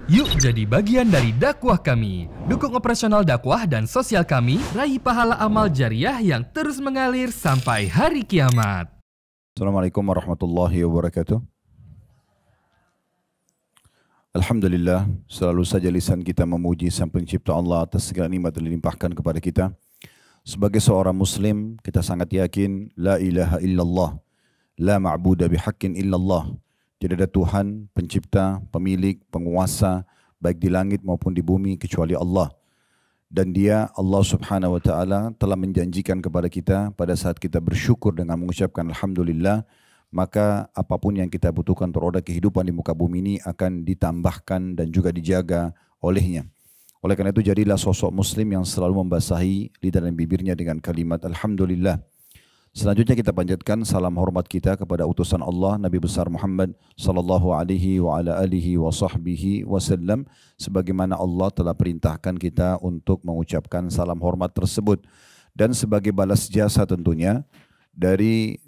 Yuk jadi bagian dari dakwah kami. Dukung operasional dakwah dan sosial kami, raih pahala amal jariah yang terus mengalir sampai hari kiamat. Assalamualaikum warahmatullahi wabarakatuh. Alhamdulillah, selalu saja lisan kita memuji Sang Pencipta Allah atas segala nikmat yang dilimpahkan kepada kita. Sebagai seorang muslim, kita sangat yakin la ilaha illallah, la ma'budu bihaqqin illallah. Tidak ada Tuhan, pencipta, pemilik, penguasa, baik di langit maupun di bumi kecuali Allah. Dan Dia, Allah Subhanahu wa Ta'ala, telah menjanjikan kepada kita pada saat kita bersyukur dengan mengucapkan Alhamdulillah, maka apapun yang kita butuhkan untuk roda kehidupan di muka bumi ini akan ditambahkan dan juga dijaga olehnya. Oleh karena itu, jadilah sosok muslim yang selalu membasahi lidah dan bibirnya dengan kalimat Alhamdulillah. Selanjutnya kita panjatkan salam hormat kita kepada utusan Allah Nabi besar Muhammad sallallahu alaihi wa ala alihi wa sahbihi wasallam, sebagaimana Allah telah perintahkan kita untuk mengucapkan salam hormat tersebut. Dan sebagai balas jasa tentunya dari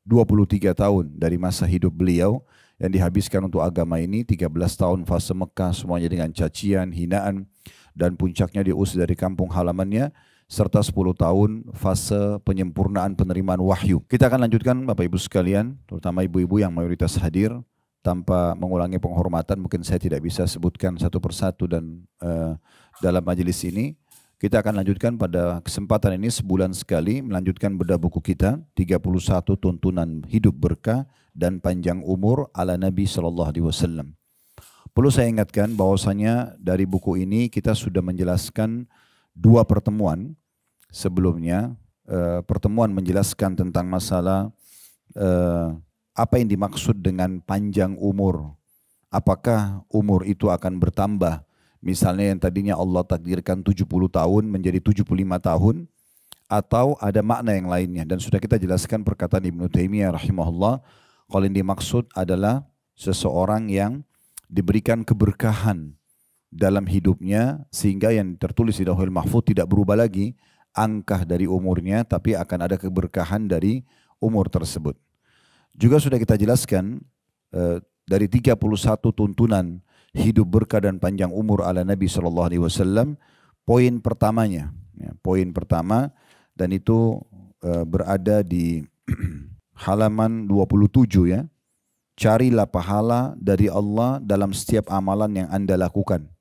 23 tahun dari masa hidup beliau yang dihabiskan untuk agama ini, 13 tahun fase Mekah semuanya dengan cacian, hinaan, dan puncaknya diusir dari kampung halamannya, serta 10 tahun fase penyempurnaan penerimaan wahyu. Kita akan lanjutkan Bapak Ibu sekalian, terutama ibu-ibu yang mayoritas hadir, tanpa mengulangi penghormatan, mungkin saya tidak bisa sebutkan satu persatu dan dalam majelis ini. Kita akan lanjutkan pada kesempatan ini sebulan sekali, melanjutkan bedah buku kita, 31 tuntunan hidup berkah dan panjang umur ala Nabi SAW. Perlu saya ingatkan bahwasanya dari buku ini kita sudah menjelaskan 2 pertemuan sebelumnya. Pertemuan menjelaskan tentang masalah apa yang dimaksud dengan panjang umur. Apakah umur itu akan bertambah? Misalnya yang tadinya Allah takdirkan 70 tahun menjadi 75 tahun, atau ada makna yang lainnya. Dan sudah kita jelaskan perkataan Ibnu Taimiyah rahimahullah, kalau yang dimaksud adalah seseorang yang diberikan keberkahan dalam hidupnya, sehingga yang tertulis di Lauhul Mahfuz tidak berubah lagi angka dari umurnya, tapi akan ada keberkahan dari umur tersebut. Juga sudah kita jelaskan dari 31 tuntunan hidup berkah dan panjang umur ala Nabi SAW, poin pertamanya, poin pertama, dan itu berada di halaman 27 ya. Carilah pahala dari Allah dalam setiap amalan yang Anda lakukan.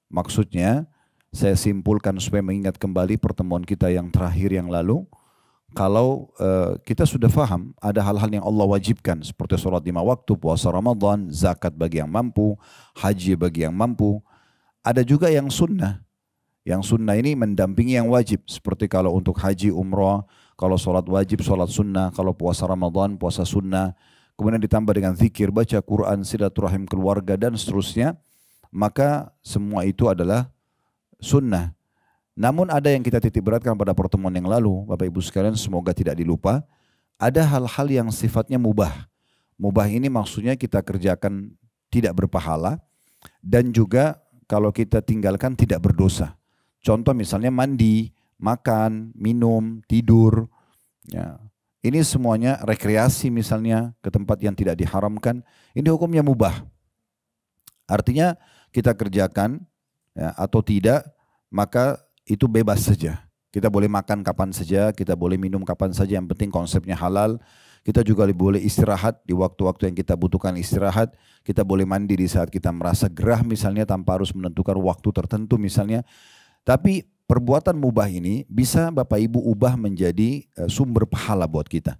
Maksudnya, saya simpulkan supaya mengingat kembali pertemuan kita yang terakhir yang lalu. Kalau kita sudah faham ada hal-hal yang Allah wajibkan seperti sholat 5 waktu, puasa Ramadan, zakat bagi yang mampu, haji bagi yang mampu. Ada juga yang sunnah. Yang sunnah ini mendampingi yang wajib. Seperti kalau untuk haji, umrah, kalau sholat wajib, sholat sunnah, kalau puasa Ramadan, puasa sunnah. Kemudian ditambah dengan zikir, baca Quran, silaturahim keluarga, dan seterusnya. Maka semua itu adalah sunnah. Namun ada yang kita titik beratkan pada pertemuan yang lalu, Bapak Ibu sekalian, semoga tidak dilupa. Ada hal-hal yang sifatnya mubah. Mubah ini maksudnya kita kerjakan tidak berpahala, dan juga kalau kita tinggalkan tidak berdosa. Contoh misalnya mandi, makan, minum, tidur. Ya. Ini semuanya rekreasi misalnya ke tempat yang tidak diharamkan. Ini hukumnya mubah. Artinya kita kerjakan ya, atau tidak, maka itu bebas saja. Kita boleh makan kapan saja, kita boleh minum kapan saja, yang penting konsepnya halal. Kita juga boleh istirahat di waktu-waktu yang kita butuhkan istirahat. Kita boleh mandi di saat kita merasa gerah misalnya, tanpa harus menentukan waktu tertentu misalnya. Tapi perbuatan mubah ini bisa Bapak Ibu ubah menjadi sumber pahala buat kita.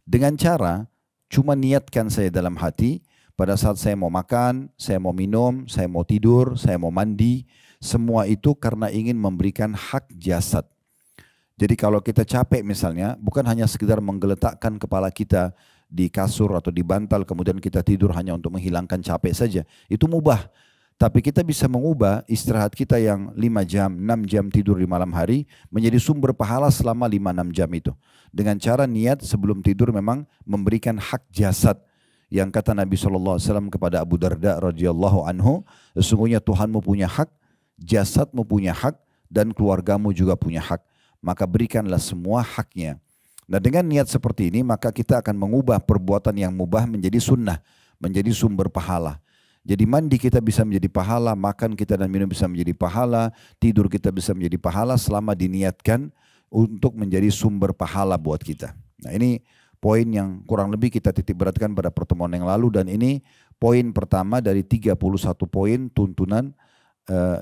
Dengan cara cuma niatkan saya dalam hati, pada saat saya mau makan, saya mau minum, saya mau tidur, saya mau mandi, semua itu karena ingin memberikan hak jasad. Jadi kalau kita capek misalnya, bukan hanya sekedar menggeletakkan kepala kita di kasur atau di bantal, kemudian kita tidur hanya untuk menghilangkan capek saja. Itu mubah. Tapi kita bisa mengubah istirahat kita yang 5 jam, 6 jam tidur di malam hari menjadi sumber pahala selama 5-6 jam itu. Dengan cara niat sebelum tidur memang memberikan hak jasad. Yang kata Nabi SAW kepada Abu Darda radhiyallahu anhu, sesungguhnya Tuhanmu punya hak, jasadmu punya hak, dan keluargamu juga punya hak. Maka berikanlah semua haknya. Nah dengan niat seperti ini maka kita akan mengubah perbuatan yang mubah menjadi sunnah, menjadi sumber pahala. Jadi mandi kita bisa menjadi pahala, makan kita dan minum bisa menjadi pahala, tidur kita bisa menjadi pahala selama diniatkan untuk menjadi sumber pahala buat kita. Nah ini poin yang kurang lebih kita titik beratkan pada pertemuan yang lalu, dan ini poin pertama dari 31 poin tuntunan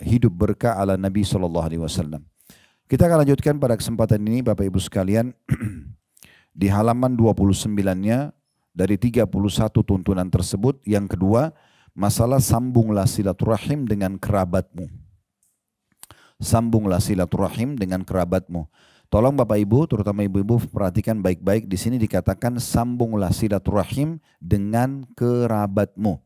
hidup berkah ala Nabi SAW. Kita akan lanjutkan pada kesempatan ini Bapak Ibu sekalian di halaman 29-nya dari 31 tuntunan tersebut. Yang kedua, masalah sambunglah silaturahim dengan kerabatmu. Sambunglah silaturahim dengan kerabatmu. Tolong Bapak Ibu, terutama ibu-ibu perhatikan baik-baik. Di sini dikatakan sambunglah silaturahim dengan kerabatmu.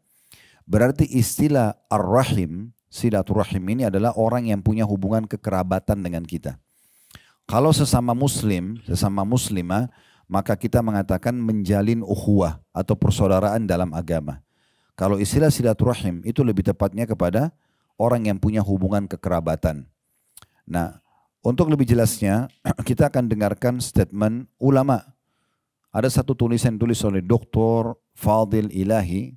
Berarti istilah ar-rahim, silaturahim ini adalah orang yang punya hubungan kekerabatan dengan kita. Kalau sesama muslim, sesama muslimah, maka kita mengatakan menjalin ukhuwah atau persaudaraan dalam agama. Kalau istilah silaturahim itu lebih tepatnya kepada orang yang punya hubungan kekerabatan. Nah, untuk lebih jelasnya kita akan dengarkan statement ulama. Ada satu tulisan tulis oleh Dr. Fadil Ilahi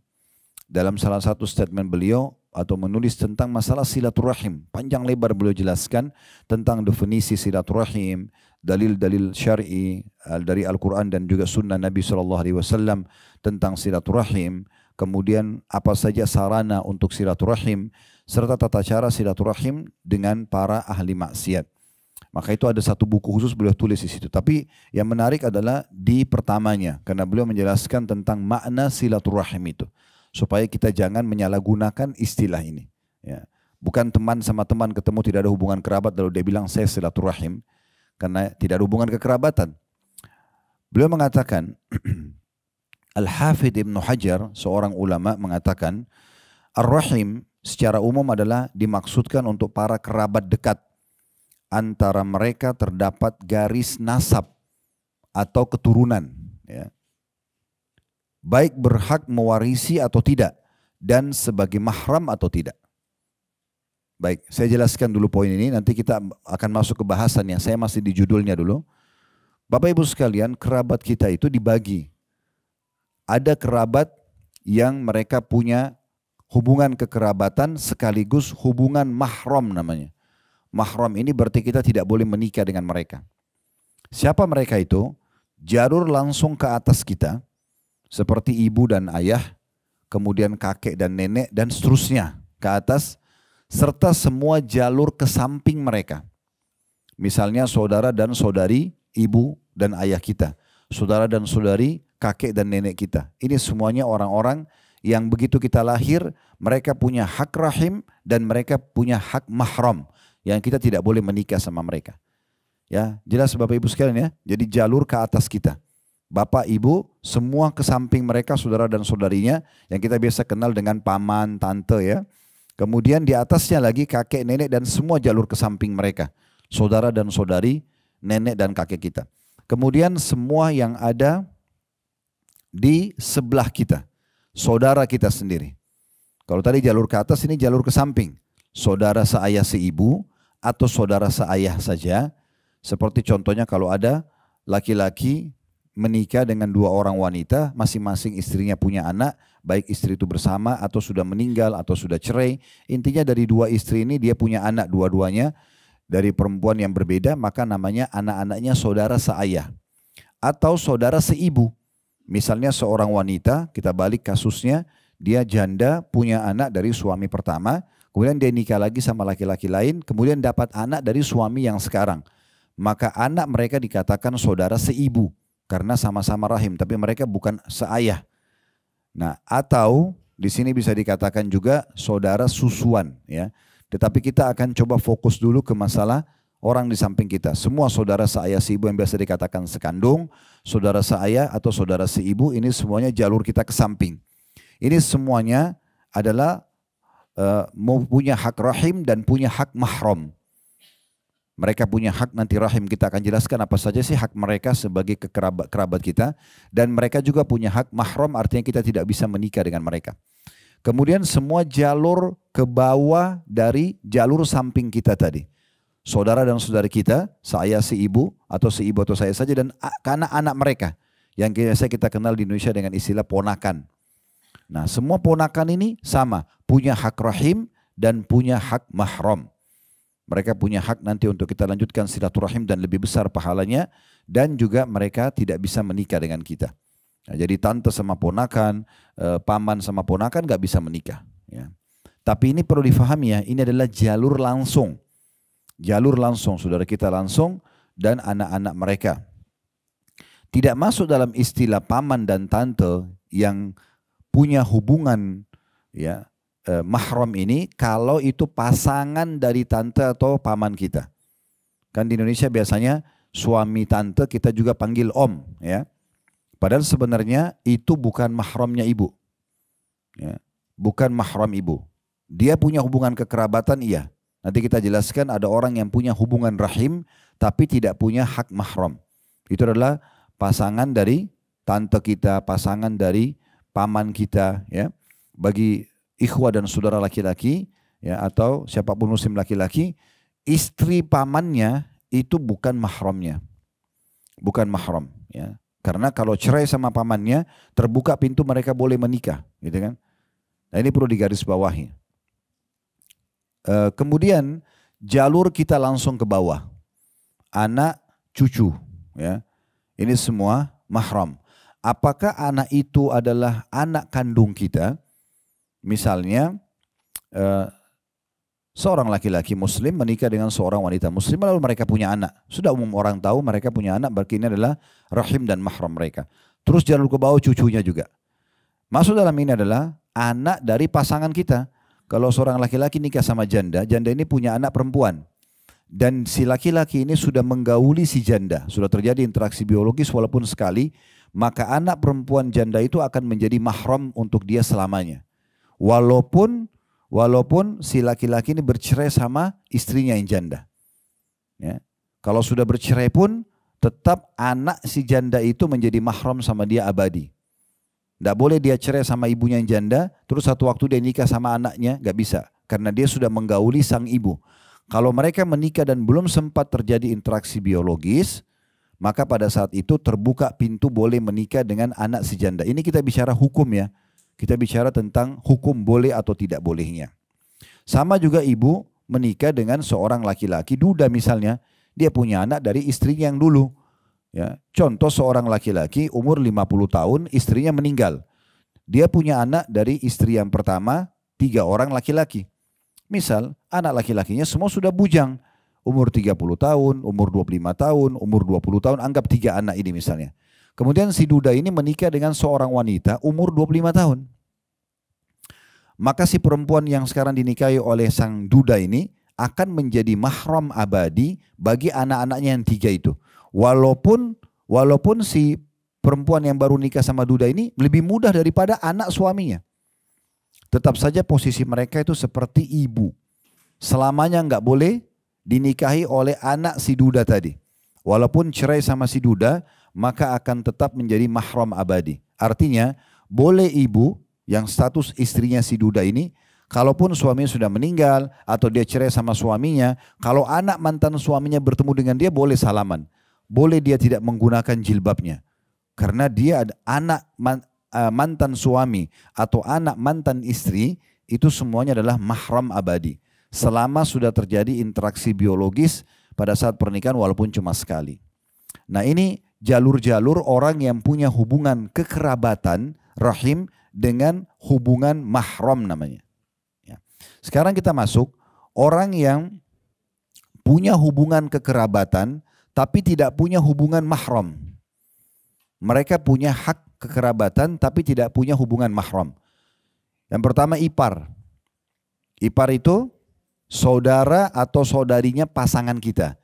dalam salah satu statement beliau atau menulis tentang masalah silaturahim. Panjang lebar beliau jelaskan tentang definisi silaturahim, dalil-dalil syar'i dari Al-Quran dan juga sunnah Nabi SAW tentang silaturahim. Kemudian apa saja sarana untuk silaturahim, serta tata cara silaturahim dengan para ahli maksiat. Maka itu ada satu buku khusus beliau tulis di situ. Tapi yang menarik adalah di pertamanya, karena beliau menjelaskan tentang makna silaturahim itu, supaya kita jangan menyalahgunakan istilah ini. Ya. Bukan teman sama teman ketemu tidak ada hubungan kerabat lalu dia bilang saya silaturahim, karena tidak ada hubungan kekerabatan. Beliau mengatakan, Al-Hafidh Ibn Hajar, seorang ulama mengatakan, Ar-Rahim secara umum adalah dimaksudkan untuk para kerabat dekat. Antara mereka terdapat garis nasab atau keturunan. Ya. Baik berhak mewarisi atau tidak, dan sebagai mahram atau tidak. Baik, saya jelaskan dulu poin ini, nanti kita akan masuk ke bahasannya. Saya masih di judulnya dulu. Bapak Ibu sekalian, kerabat kita itu dibagi. Ada kerabat yang mereka punya hubungan kekerabatan sekaligus hubungan mahram namanya. Mahram ini berarti kita tidak boleh menikah dengan mereka. Siapa mereka itu? Jalur langsung ke atas kita, seperti ibu dan ayah, kemudian kakek dan nenek, dan seterusnya ke atas, serta semua jalur ke samping mereka. Misalnya saudara dan saudari, ibu dan ayah kita, saudara dan saudari, kakek dan nenek kita. Ini semuanya orang-orang yang begitu kita lahir, mereka punya hak rahim dan mereka punya hak mahram, yang kita tidak boleh menikah sama mereka. Ya, jelas Bapak Ibu sekalian ya. Jadi jalur ke atas kita. Bapak, ibu, semua ke samping mereka, saudara dan saudarinya, yang kita biasa kenal dengan paman, tante ya. Kemudian di atasnya lagi kakek, nenek, dan semua jalur ke samping mereka. Saudara dan saudari, nenek dan kakek kita. Kemudian semua yang ada di sebelah kita. Saudara kita sendiri. Kalau tadi jalur ke atas, ini jalur ke samping. Saudara seayah seibu, atau saudara seayah saja. Seperti contohnya kalau ada laki-laki menikah dengan dua orang wanita, masing-masing istrinya punya anak, baik istri itu bersama atau sudah meninggal atau sudah cerai. Intinya dari dua istri ini dia punya anak dua-duanya dari perempuan yang berbeda, maka namanya anak-anaknya saudara seayah. Atau saudara seibu. Misalnya seorang wanita, kita balik kasusnya, dia janda punya anak dari suami pertama, kemudian dia nikah lagi sama laki-laki lain, kemudian dapat anak dari suami yang sekarang. Maka anak mereka dikatakan saudara seibu. Karena sama-sama rahim, tapi mereka bukan seayah. Nah, atau di sini bisa dikatakan juga saudara susuan, ya. Tetapi kita akan coba fokus dulu ke masalah orang di samping kita. Semua saudara seayah seibu yang biasa dikatakan sekandung, saudara seayah atau saudara seibu, ini semuanya jalur kita ke samping. Ini semuanya adalah punya hak rahim dan punya hak mahram. Mereka punya hak, nanti rahim kita akan jelaskan apa saja sih hak mereka sebagai kerabat kita. Dan mereka juga punya hak mahram, artinya kita tidak bisa menikah dengan mereka. Kemudian semua jalur ke bawah dari jalur samping kita tadi. Saudara dan saudari kita, saya seibu atau saya saja, dan anak-anak mereka. Yang biasa kita kenal di Indonesia dengan istilah ponakan. Nah, semua ponakan ini sama, punya hak rahim dan punya hak mahram. Mereka punya hak nanti untuk kita lanjutkan silaturahim dan lebih besar pahalanya, dan juga mereka tidak bisa menikah dengan kita. Nah, jadi tante sama ponakan, paman sama ponakan gak bisa menikah. Ya. Tapi ini perlu difahami ya, ini adalah jalur langsung. Jalur langsung, saudara kita langsung dan anak-anak mereka. Tidak masuk dalam istilah paman dan tante yang punya hubungan ya mahram ini kalau itu pasangan dari tante atau paman kita. Kan di Indonesia biasanya suami tante kita juga panggil om ya. Padahal sebenarnya itu bukan mahramnya ibu. Ya, bukan mahram ibu. Dia punya hubungan kekerabatan iya. Nanti kita jelaskan ada orang yang punya hubungan rahim tapi tidak punya hak mahram. Itu adalah pasangan dari tante kita, pasangan dari paman kita ya. Bagi ikhwah dan saudara laki-laki ya atau siapapun muslim laki-laki, istri pamannya itu bukan mahramnya. Bukan mahram ya. Karena kalau cerai sama pamannya, terbuka pintu mereka boleh menikah, gitu kan? Nah, ini perlu digarisbawahi. Kemudian jalur kita langsung ke bawah, anak, cucu, ya, ini semua mahram. Apakah anak itu adalah anak kandung kita? Misalnya seorang laki-laki muslim menikah dengan seorang wanita muslim lalu mereka punya anak. Sudah umum orang tahu mereka punya anak, berarti ini adalah rahim dan mahram mereka. Terus jalur ke bawah cucunya juga. Masuk dalam ini adalah anak dari pasangan kita. Kalau seorang laki-laki nikah sama janda, janda ini punya anak perempuan. Dan si laki-laki ini sudah menggauli si janda. Sudah terjadi interaksi biologis walaupun sekali. Maka anak perempuan janda itu akan menjadi mahram untuk dia selamanya. Walaupun si laki-laki ini bercerai sama istrinya yang janda. Ya. Kalau sudah bercerai pun tetap anak si janda itu menjadi mahram sama dia abadi. Tidak boleh dia cerai sama ibunya yang janda, terus satu waktu dia nikah sama anaknya, gak bisa. Karena dia sudah menggauli sang ibu. Kalau mereka menikah dan belum sempat terjadi interaksi biologis, maka pada saat itu terbuka pintu boleh menikah dengan anak si janda. Ini kita bicara hukum ya. Kita bicara tentang hukum boleh atau tidak bolehnya. Sama juga ibu menikah dengan seorang laki-laki duda misalnya. Dia punya anak dari istrinya yang dulu. Ya, contoh seorang laki-laki umur 50 tahun istrinya meninggal. Dia punya anak dari istri yang pertama 3 orang laki-laki. Misal anak laki-lakinya semua sudah bujang. Umur 30 tahun, umur 25 tahun, umur 20 tahun. Anggap 3 anak ini misalnya. Kemudian si duda ini menikah dengan seorang wanita umur 25 tahun. Maka si perempuan yang sekarang dinikahi oleh sang duda ini akan menjadi mahram abadi bagi anak-anaknya yang 3 itu. Walaupun si perempuan yang baru nikah sama duda ini lebih mudah daripada anak suaminya. Tetap saja posisi mereka itu seperti ibu. Selamanya nggak boleh dinikahi oleh anak si duda tadi. Walaupun cerai sama si duda, maka akan tetap menjadi mahram abadi. Artinya boleh ibu yang status istrinya si duda ini, kalaupun suaminya sudah meninggal atau dia cerai sama suaminya, kalau anak mantan suaminya bertemu dengan dia boleh salaman. Boleh dia tidak menggunakan jilbabnya. Karena dia ada anak mantan suami atau anak mantan istri, itu semuanya adalah mahram abadi. Selama sudah terjadi interaksi biologis pada saat pernikahan walaupun cuma sekali. Nah ini jalur-jalur orang yang punya hubungan kekerabatan rahim dengan hubungan mahram namanya. Ya. Sekarang kita masuk orang yang punya hubungan kekerabatan tapi tidak punya hubungan mahram. Mereka punya hak kekerabatan tapi tidak punya hubungan mahram. Yang pertama ipar. Ipar itu saudara atau saudarinya pasangan kita.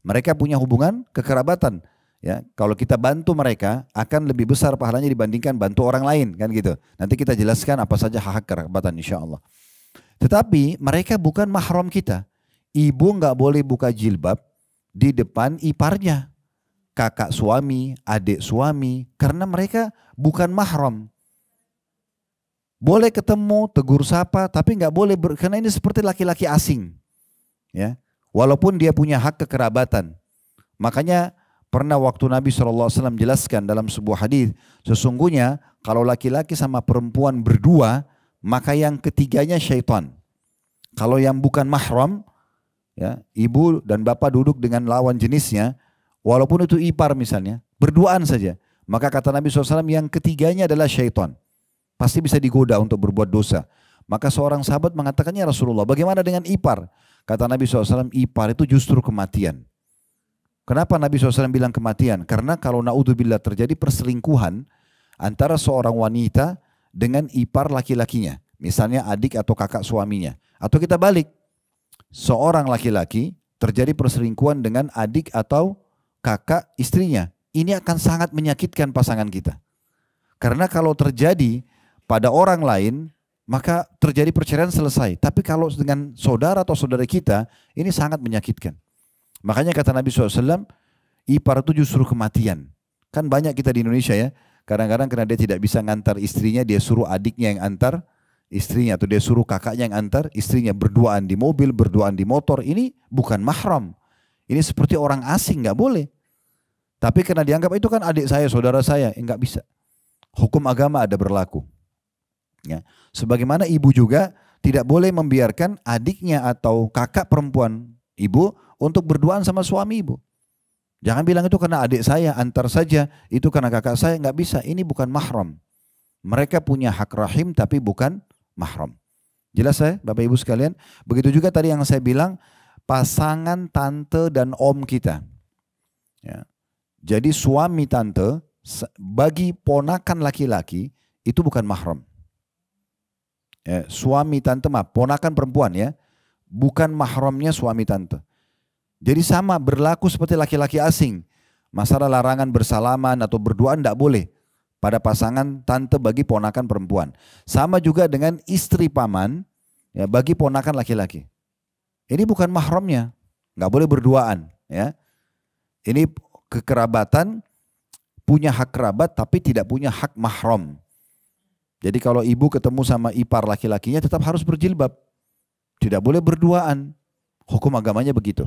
Mereka punya hubungan kekerabatan. Ya, kalau kita bantu mereka akan lebih besar pahalanya dibandingkan bantu orang lain kan gitu. Nanti kita jelaskan apa saja hak kerabatan insyaallah. Tetapi mereka bukan mahram kita. Ibu nggak boleh buka jilbab di depan iparnya, kakak suami, adik suami, karena mereka bukan mahram. Boleh ketemu, tegur sapa, tapi nggak boleh karena ini seperti laki-laki asing. Ya, walaupun dia punya hak kekerabatan. Makanya pernah waktu Nabi SAW jelaskan dalam sebuah hadis, sesungguhnya kalau laki-laki sama perempuan berdua, maka yang ketiganya syaitan. Kalau yang bukan mahram, ya, ibu dan bapak duduk dengan lawan jenisnya, walaupun itu ipar misalnya, berduaan saja. Maka kata Nabi SAW yang ketiganya adalah syaitan. Pasti bisa digoda untuk berbuat dosa. Maka seorang sahabat mengatakannya, Rasulullah, bagaimana dengan ipar? Kata Nabi SAW, ipar itu justru kematian. Kenapa Nabi SAW bilang kematian? Karena kalau naudzubillah terjadi perselingkuhan antara seorang wanita dengan ipar laki-lakinya. Misalnya adik atau kakak suaminya. Atau kita balik. Seorang laki-laki terjadi perselingkuhan dengan adik atau kakak istrinya. Ini akan sangat menyakitkan pasangan kita. Karena kalau terjadi pada orang lain, maka terjadi perceraian selesai. Tapi kalau dengan saudara atau saudara kita, ini sangat menyakitkan. Makanya kata Nabi SAW, ipar itu justru kematian. Kan banyak kita di Indonesia ya, kadang-kadang karena dia tidak bisa ngantar istrinya, dia suruh adiknya yang antar istrinya, atau dia suruh kakaknya yang antar istrinya, berduaan di mobil, berduaan di motor. Ini bukan mahram. Ini seperti orang asing, nggak boleh. Tapi karena dianggap itu kan adik saya, saudara saya, nggak bisa. Hukum agama ada berlaku. Ya. Sebagaimana ibu juga tidak boleh membiarkan adiknya atau kakak perempuan ibu untuk berduaan sama suami ibu. Jangan bilang itu karena adik saya, antar saja, itu karena kakak saya, nggak bisa. Ini bukan mahram. Mereka punya hak rahim tapi bukan mahram. Jelas ya Bapak Ibu sekalian? Begitu juga tadi yang saya bilang, pasangan tante dan om kita. Ya. Jadi suami tante bagi ponakan laki-laki itu bukan mahram. Ya, suami tante ponakan perempuan ya, bukan mahramnya suami tante. Jadi sama berlaku seperti laki-laki asing. Masalah larangan bersalaman atau berduaan tidak boleh pada pasangan tante bagi ponakan perempuan. Sama juga dengan istri paman ya, bagi ponakan laki-laki. Ini bukan mahramnya, nggak boleh berduaan. Ya. Ini kekerabatan, punya hak kerabat tapi tidak punya hak mahram. Jadi kalau ibu ketemu sama ipar laki-lakinya tetap harus berjilbab. Tidak boleh berduaan. Hukum agamanya begitu.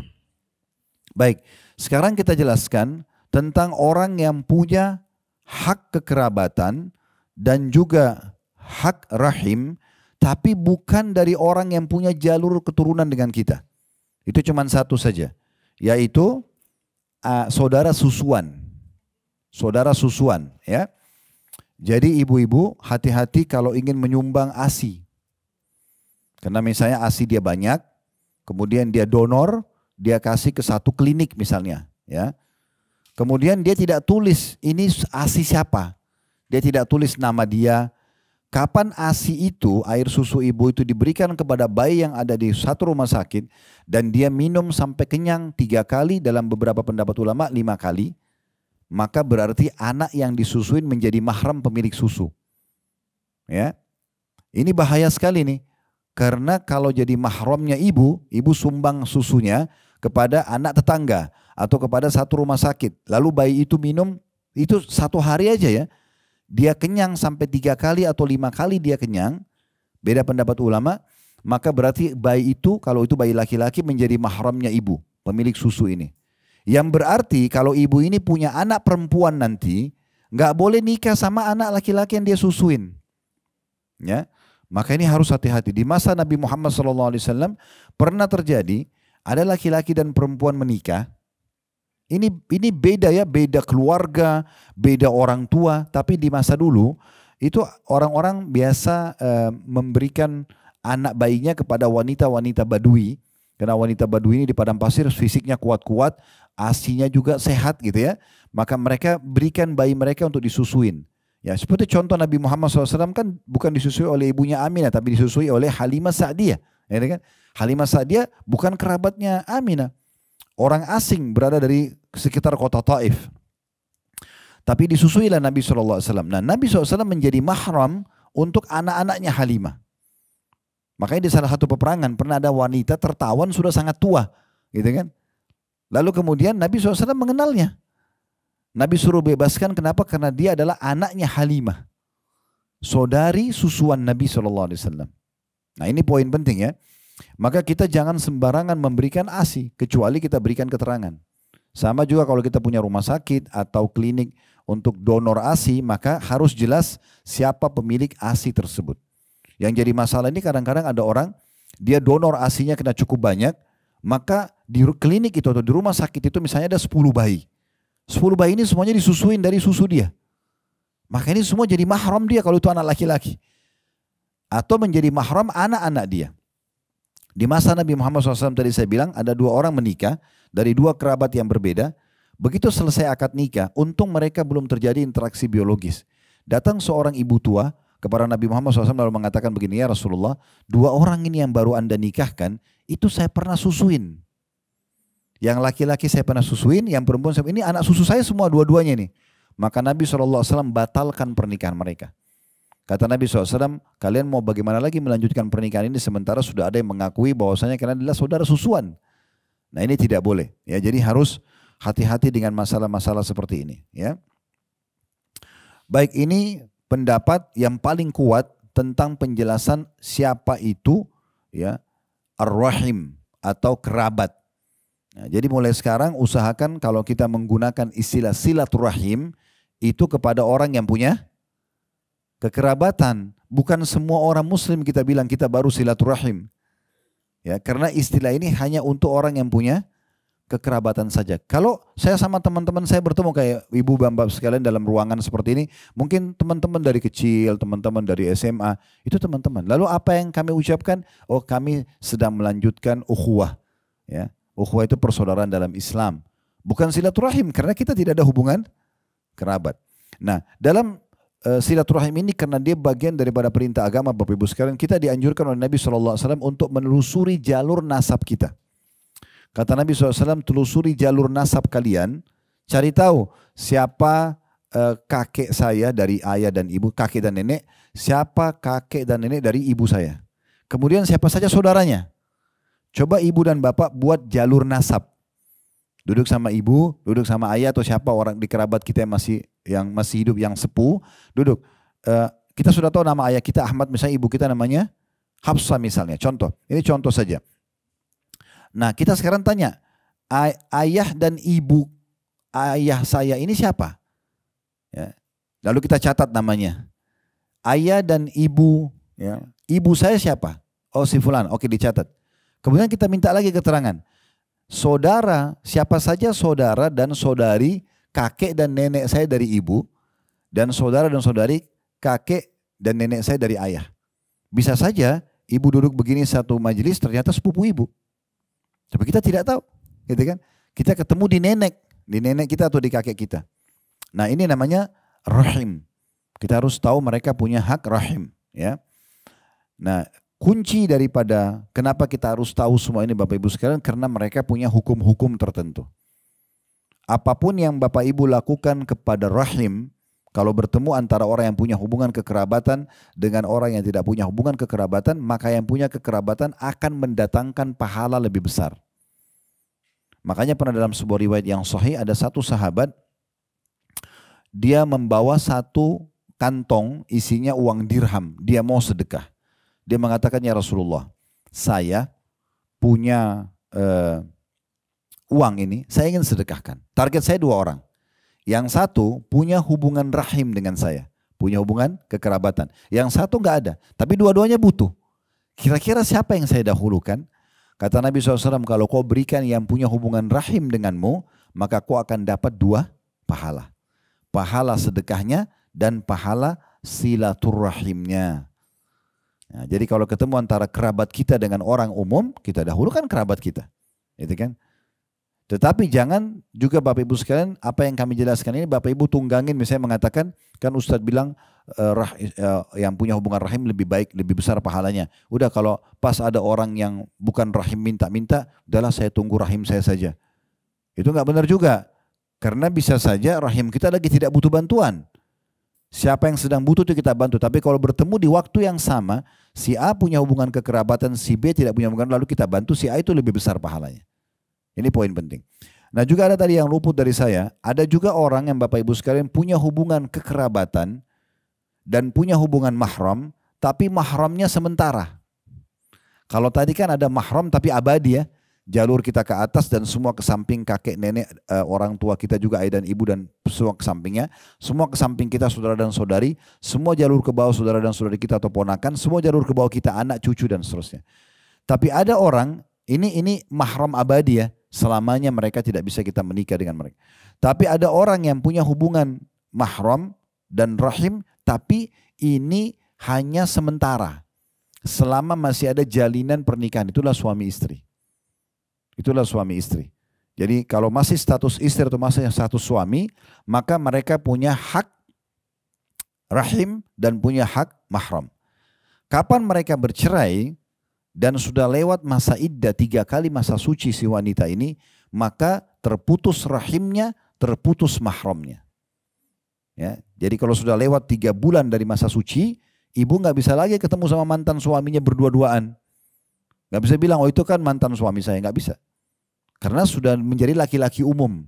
Baik, sekarang kita jelaskan tentang orang yang punya hak kekerabatan dan juga hak rahim, tapi bukan dari orang yang punya jalur keturunan dengan kita. Itu cuma satu saja, yaitu saudara susuan. Saudara susuan, ya. Jadi ibu-ibu hati-hati kalau ingin menyumbang ASI. Karena misalnya ASI dia banyak, kemudian dia donor, dia kasih ke satu klinik misalnya, ya. Kemudian dia tidak tulis ini ASI siapa. Dia tidak tulis nama dia. Kapan ASI itu, air susu ibu itu diberikan kepada bayi yang ada di satu rumah sakit dan dia minum sampai kenyang 3 kali, dalam beberapa pendapat ulama 5 kali, maka berarti anak yang disusuin menjadi mahram pemilik susu. Ya, ini bahaya sekali nih. Karena kalau jadi mahramnya ibu sumbang susunya kepada anak tetangga atau kepada satu rumah sakit. Lalu bayi itu minum, itu 1 hari aja ya. Dia kenyang sampai 3 kali atau 5 kali dia kenyang. Beda pendapat ulama. Maka berarti bayi itu, kalau itu bayi laki-laki, menjadi mahramnya ibu, pemilik susu ini. Yang berarti kalau ibu ini punya anak perempuan nanti, nggak boleh nikah sama anak laki-laki yang dia susuin. Ya, maka ini harus hati-hati. Di masa Nabi Muhammad SAW pernah terjadi ada laki-laki dan perempuan menikah. Ini beda ya, beda keluarga, beda orang tua. Tapi di masa dulu itu orang-orang biasa memberikan anak bayinya kepada wanita-wanita Badui. Karena wanita Badui ini di padang pasir fisiknya kuat-kuat, asinya juga sehat gitu ya. Maka mereka berikan bayi mereka untuk disusuin. Ya, seperti contoh Nabi Muhammad SAW kan bukan disusui oleh ibunya Aminah, tapi disusui oleh Halimah Sa'diyah. Ya, kan? Halimah Sa'diyah bukan kerabatnya Aminah. Orang asing berada dari sekitar kota Taif. Tapi disusuilah Nabi SAW. Nah, Nabi SAW menjadi mahram untuk anak-anaknya Halimah. Makanya di salah satu peperangan pernah ada wanita tertawan sudah sangat tua, gitu kan? Lalu kemudian Nabi SAW mengenalnya. Nabi suruh bebaskan, kenapa? Karena dia adalah anaknya Halimah, saudari susuan Nabi SAW. Nah ini poin penting ya. Maka kita jangan sembarangan memberikan ASI kecuali kita berikan keterangan. Sama juga kalau kita punya rumah sakit atau klinik untuk donor ASI, maka harus jelas siapa pemilik ASI tersebut. Yang jadi masalah ini kadang-kadang ada orang, dia donor ASInya kena cukup banyak, maka di klinik itu atau di rumah sakit itu misalnya ada 10 bayi. 10 bayi ini semuanya disusuin dari susu dia. Maka ini semua jadi mahram dia kalau itu anak laki-laki. Atau menjadi mahram anak-anak dia. Di masa Nabi Muhammad SAW tadi saya bilang ada 2 orang menikah dari 2 kerabat yang berbeda. Begitu selesai akad nikah, untung mereka belum terjadi interaksi biologis. Datang seorang ibu tua kepada Nabi Muhammad SAW lalu mengatakan begini, ya Rasulullah, 2 orang ini yang baru anda nikahkan, itu saya pernah susuin. Yang laki-laki saya pernah susuin, yang perempuan saya, ini anak susu saya semua dua-duanya nih. Maka Nabi SAW batalkan pernikahan mereka. Kata Nabi SAW, kalian mau bagaimana lagi melanjutkan pernikahan ini sementara sudah ada yang mengakui bahwasanya kalian adalah saudara susuan. Nah ini tidak boleh. Ya, jadi harus hati-hati dengan masalah-masalah seperti ini. Ya. Baik, ini pendapat yang paling kuat tentang penjelasan siapa itu ya ar-rahim atau kerabat. Nah, jadi mulai sekarang usahakan kalau kita menggunakan istilah silaturahim itu kepada orang yang punya kekerabatan. Bukan semua orang muslim kita bilang kita baru silaturahim. Ya, karena istilah ini hanya untuk orang yang punya kekerabatan saja. Kalau saya sama teman-teman saya bertemu kayak ibu bapak sekalian dalam ruangan seperti ini, mungkin teman-teman dari kecil, teman-teman dari SMA, itu teman-teman. Lalu apa yang kami ucapkan? Oh, kami sedang melanjutkan ukhuwah. Ya, ukhuwah itu persaudaraan dalam Islam. Bukan silaturahim karena kita tidak ada hubungan kerabat. Nah, dalam silaturahim ini karena dia bagian daripada perintah agama Bapak Ibu sekalian, kita dianjurkan oleh Nabi SAW untuk menelusuri jalur nasab kita. Kata Nabi SAW, telusuri jalur nasab kalian, cari tahu siapa kakek saya dari ayah dan ibu, kakek dan nenek, siapa kakek dan nenek dari ibu saya. Kemudian siapa saja saudaranya. Coba ibu dan bapak buat jalur nasab. Duduk sama ibu, duduk sama ayah atau siapa orang di kerabat kita yang masih hidup, yang sepuh, duduk. Kita sudah tahu nama ayah kita Ahmad, misalnya ibu kita namanya Hafsah misalnya, contoh. Ini contoh saja. Nah kita sekarang tanya, ayah dan ibu ayah saya ini siapa? Ya. Lalu kita catat namanya. Ayah dan ibu, ya, ibu saya siapa? Oh si fulan, oke dicatat. Kemudian kita minta lagi keterangan. Saudara, siapa saja saudara dan saudari kakek dan nenek saya dari ibu, dan saudara dan saudari kakek dan nenek saya dari ayah. Bisa saja ibu duduk begini satu majelis ternyata sepupu ibu. Tapi kita tidak tahu, gitu kan? Kita ketemu di nenek kita atau di kakek kita. Nah ini namanya rahim. Kita harus tahu mereka punya hak rahim, ya. Nah kunci daripada kenapa kita harus tahu semua ini Bapak Ibu sekalian, karena mereka punya hukum-hukum tertentu. Apapun yang Bapak Ibu lakukan kepada rahim, kalau bertemu antara orang yang punya hubungan kekerabatan dengan orang yang tidak punya hubungan kekerabatan, maka yang punya kekerabatan akan mendatangkan pahala lebih besar. Makanya pernah dalam sebuah riwayat yang sahih ada satu sahabat, dia membawa satu kantong isinya uang dirham, dia mau sedekah. Dia mengatakan, ya Rasulullah, saya punya uang ini, saya ingin sedekahkan. Target saya 2 orang. Yang satu punya hubungan rahim dengan saya, punya hubungan kekerabatan. Yang satu nggak ada, tapi dua-duanya butuh. Kira-kira siapa yang saya dahulukan? Kata Nabi SAW, kalau kau berikan yang punya hubungan rahim denganmu, maka kau akan dapat 2 pahala. Pahala sedekahnya dan pahala silaturrahimnya. Nah, jadi kalau ketemu antara kerabat kita dengan orang umum, kita dahulukan kerabat kita. Gitu kan? Tetapi jangan juga Bapak Ibu sekalian, apa yang kami jelaskan ini Bapak Ibu tunggangin, misalnya mengatakan, kan Ustadz bilang yang punya hubungan rahim lebih baik, lebih besar pahalanya. Udah kalau pas ada orang yang bukan rahim minta-minta, udahlah saya tunggu rahim saya saja. Itu nggak benar juga. Karena bisa saja rahim kita lagi tidak butuh bantuan. Siapa yang sedang butuh itu kita bantu. Tapi kalau bertemu di waktu yang sama, si A punya hubungan kekerabatan, si B tidak punya hubungan, lalu kita bantu si A, itu lebih besar pahalanya. Ini poin penting. Nah juga ada tadi yang luput dari saya, ada juga orang yang Bapak Ibu sekalian punya hubungan kekerabatan dan punya hubungan mahram, tapi mahramnya sementara. Kalau tadi kan ada mahram tapi abadi ya. jalur kita ke atas dan semua ke samping kakek nenek, orang tua kita juga ayah dan ibu dan semua ke sampingnya, semua ke samping kita saudara dan saudari, semua jalur ke bawah saudara dan saudari kita atau ponakan, semua jalur ke bawah kita anak cucu dan seterusnya. Tapi ada orang ini mahram abadi ya, selamanya mereka tidak bisa kita menikah dengan mereka. Tapi ada orang yang punya hubungan mahram dan rahim, tapi ini hanya sementara. Selama masih ada jalinan pernikahan, itulah suami istri. Itulah suami istri. Jadi kalau masih status istri atau masih status suami, maka mereka punya hak rahim dan punya hak mahram. Kapan mereka bercerai dan sudah lewat masa iddah 3 kali masa suci si wanita ini, maka terputus rahimnya, terputus mahramnya. Ya, jadi kalau sudah lewat 3 bulan dari masa suci, ibu nggak bisa lagi ketemu sama mantan suaminya berdua-duaan. Nggak bisa bilang, oh itu kan mantan suami saya, nggak bisa. Karena sudah menjadi laki-laki umum.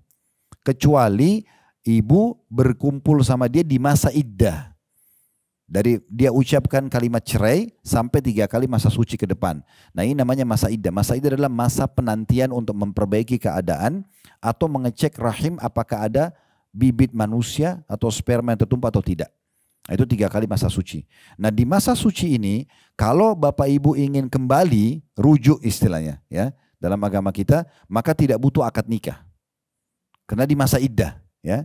Kecuali ibu berkumpul sama dia di masa iddah. Dari dia ucapkan kalimat cerai sampai 3 kali masa suci ke depan. Nah ini namanya masa iddah. Masa iddah adalah masa penantian untuk memperbaiki keadaan atau mengecek rahim apakah ada bibit manusia atau sperma yang tertumpah atau tidak. Nah, itu 3 kali masa suci. Nah di masa suci ini kalau bapak ibu ingin kembali rujuk istilahnya ya dalam agama kita, maka tidak butuh akad nikah. Karena di masa iddah ya.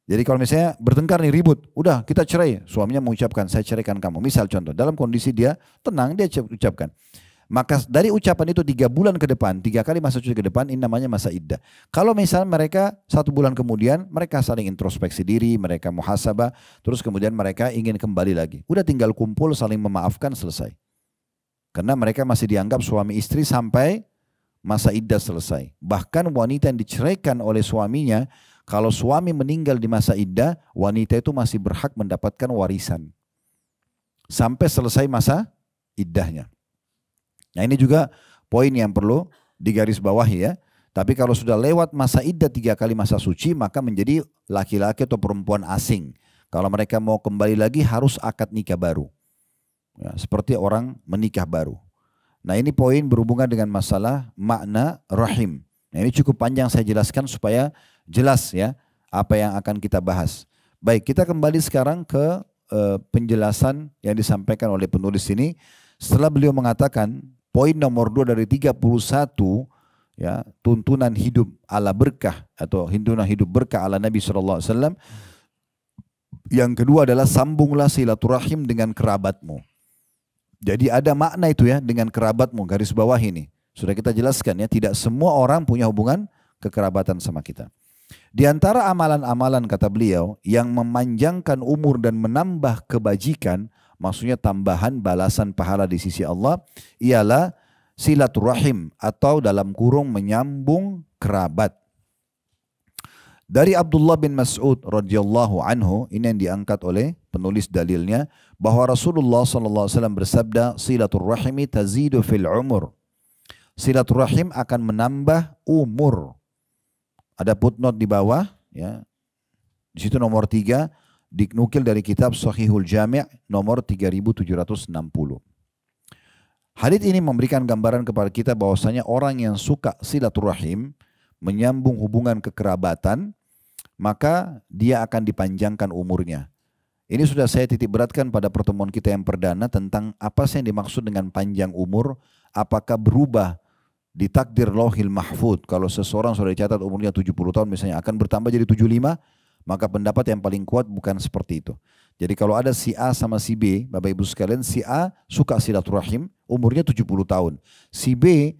Jadi kalau misalnya bertengkar nih ribut, udah kita cerai, suaminya mengucapkan saya ceraikan kamu. Misal contoh, dalam kondisi dia tenang dia ucapkan. Maka dari ucapan itu 3 bulan ke depan, 3 kali masa suci ke depan, ini namanya masa iddah. Kalau misalnya mereka 1 bulan kemudian, mereka saling introspeksi diri, mereka muhasabah, terus kemudian mereka ingin kembali lagi. Udah tinggal kumpul, saling memaafkan, selesai. Karena mereka masih dianggap suami istri sampai masa iddah selesai. Bahkan wanita yang diceraikan oleh suaminya, kalau suami meninggal di masa iddah, wanita itu masih berhak mendapatkan warisan. Sampai selesai masa iddahnya. Nah ini juga poin yang perlu digarisbawahi ya. Tapi kalau sudah lewat masa iddah 3 kali masa suci, maka menjadi laki-laki atau perempuan asing. Kalau mereka mau kembali lagi harus akad nikah baru. Ya, seperti orang menikah baru. Nah ini poin berhubungan dengan masalah makna rahim. Nah ini cukup panjang saya jelaskan supaya jelas ya apa yang akan kita bahas. Baik, kita kembali sekarang ke penjelasan yang disampaikan oleh penulis ini. Setelah beliau mengatakan poin nomor 2 dari 31 ya, tuntunan hidup ala berkah atau tuntunan hidup berkah ala Nabi SAW. Yang kedua adalah sambunglah silaturahim dengan kerabatmu. Jadi ada makna itu ya dengan kerabatmu, garis bawah ini. Sudah kita jelaskan ya, tidak semua orang punya hubungan kekerabatan sama kita. Di antara amalan-amalan kata beliau yang memanjangkan umur dan menambah kebajikan, maksudnya tambahan balasan pahala di sisi Allah, ialah silaturahim atau dalam kurung menyambung kerabat. Dari Abdullah bin Mas'ud radhiyallahu anhu, ini yang diangkat oleh penulis dalilnya, bahwa Rasulullah SAW bersabda, silaturahimi tazidu fil umur. Silaturahim akan menambah umur. Ada footnote di bawah, ya. Di situ nomor 3 dinukil dari kitab Sahihul Jami' nomor 3760. Hadits ini memberikan gambaran kepada kita bahwasanya orang yang suka silaturahim, menyambung hubungan kekerabatan, maka dia akan dipanjangkan umurnya. Ini sudah saya titik beratkan pada pertemuan kita yang perdana tentang apa sih yang dimaksud dengan panjang umur, apakah berubah di takdir lauhil mahfud. Kalau seseorang sudah dicatat umurnya 70 tahun misalnya akan bertambah jadi 75, maka pendapat yang paling kuat bukan seperti itu. Jadi kalau ada si A sama si B, Bapak Ibu sekalian, si A suka silaturahim, umurnya 70 tahun. Si B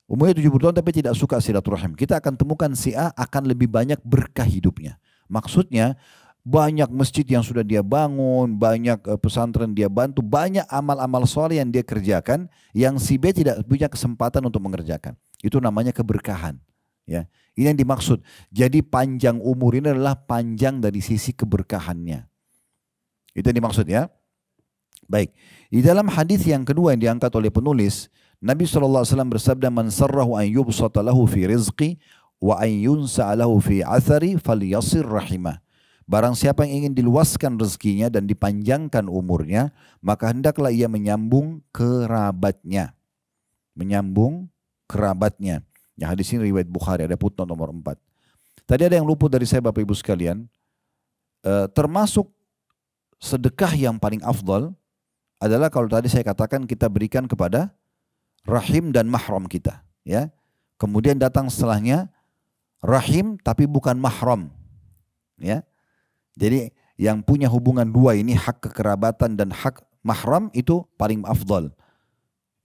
umurnya 70 tahun tapi tidak suka silaturahim. Kita akan temukan si A akan lebih banyak berkah hidupnya. Maksudnya banyak masjid yang sudah dia bangun, banyak pesantren dia bantu, banyak amal-amal soleh yang dia kerjakan yang si B tidak punya kesempatan untuk mengerjakan. Itu namanya keberkahan. Ya, ini yang dimaksud. Jadi panjang umur ini adalah panjang dari sisi keberkahannya. Itu yang dimaksud ya. Baik, di dalam hadis yang kedua yang diangkat oleh penulis, Nabi SAW bersabda, man sarrahu an yubsata lahu fi rizqi wa an yunsa lahu fi athari falyasir rahimah. Barang siapa yang ingin diluaskan rezekinya dan dipanjangkan umurnya, maka hendaklah ia menyambung kerabatnya. Menyambung kerabatnya. Ya, hadis ini riwayat Bukhari, ada footnote nomor 4. Tadi ada yang luput dari saya Bapak Ibu sekalian. Termasuk sedekah yang paling afdal adalah kalau tadi saya katakan kita berikan kepada rahim dan mahram kita. Ya. Kemudian datang setelahnya rahim tapi bukan mahram. Ya. Jadi yang punya hubungan dua ini, hak kekerabatan dan hak mahram, itu paling afdal.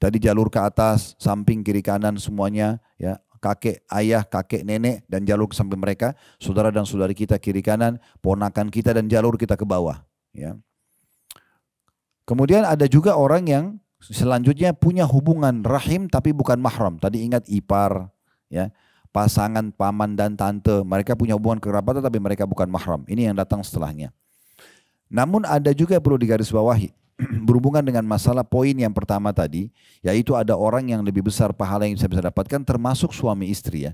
Tadi jalur ke atas, samping, kiri, kanan semuanya, ya, kakek, ayah, kakek, nenek, dan jalur ke samping mereka, saudara dan saudari kita kiri kanan, ponakan kita dan jalur kita ke bawah. Ya. Kemudian ada juga orang yang selanjutnya punya hubungan rahim tapi bukan mahram. Tadi ingat ipar, ya. Pasangan paman dan tante, mereka punya hubungan kerabatan tapi mereka bukan mahram. Ini yang datang setelahnya. Namun ada juga yang perlu digarisbawahi berhubungan dengan masalah poin yang pertama tadi, yaitu ada orang yang lebih besar pahala yang bisa dapatkan, termasuk suami istri, ya.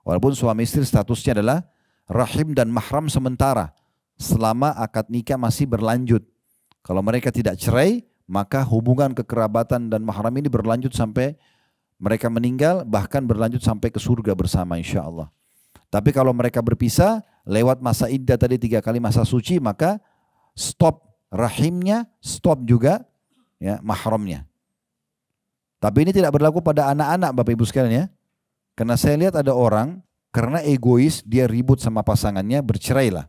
Walaupun suami istri statusnya adalah rahim dan mahram sementara selama akad nikah masih berlanjut. Kalau mereka tidak cerai, maka hubungan kekerabatan dan mahram ini berlanjut sampai mereka meninggal, bahkan berlanjut sampai ke surga bersama insya Allah. Tapi kalau mereka berpisah, lewat masa iddah tadi 3 kali masa suci, maka stop rahimnya, stop juga, ya, mahramnya. Tapi ini tidak berlaku pada anak-anak Bapak Ibu sekalian, ya. Karena saya lihat ada orang, karena egois, dia ribut sama pasangannya, bercerailah.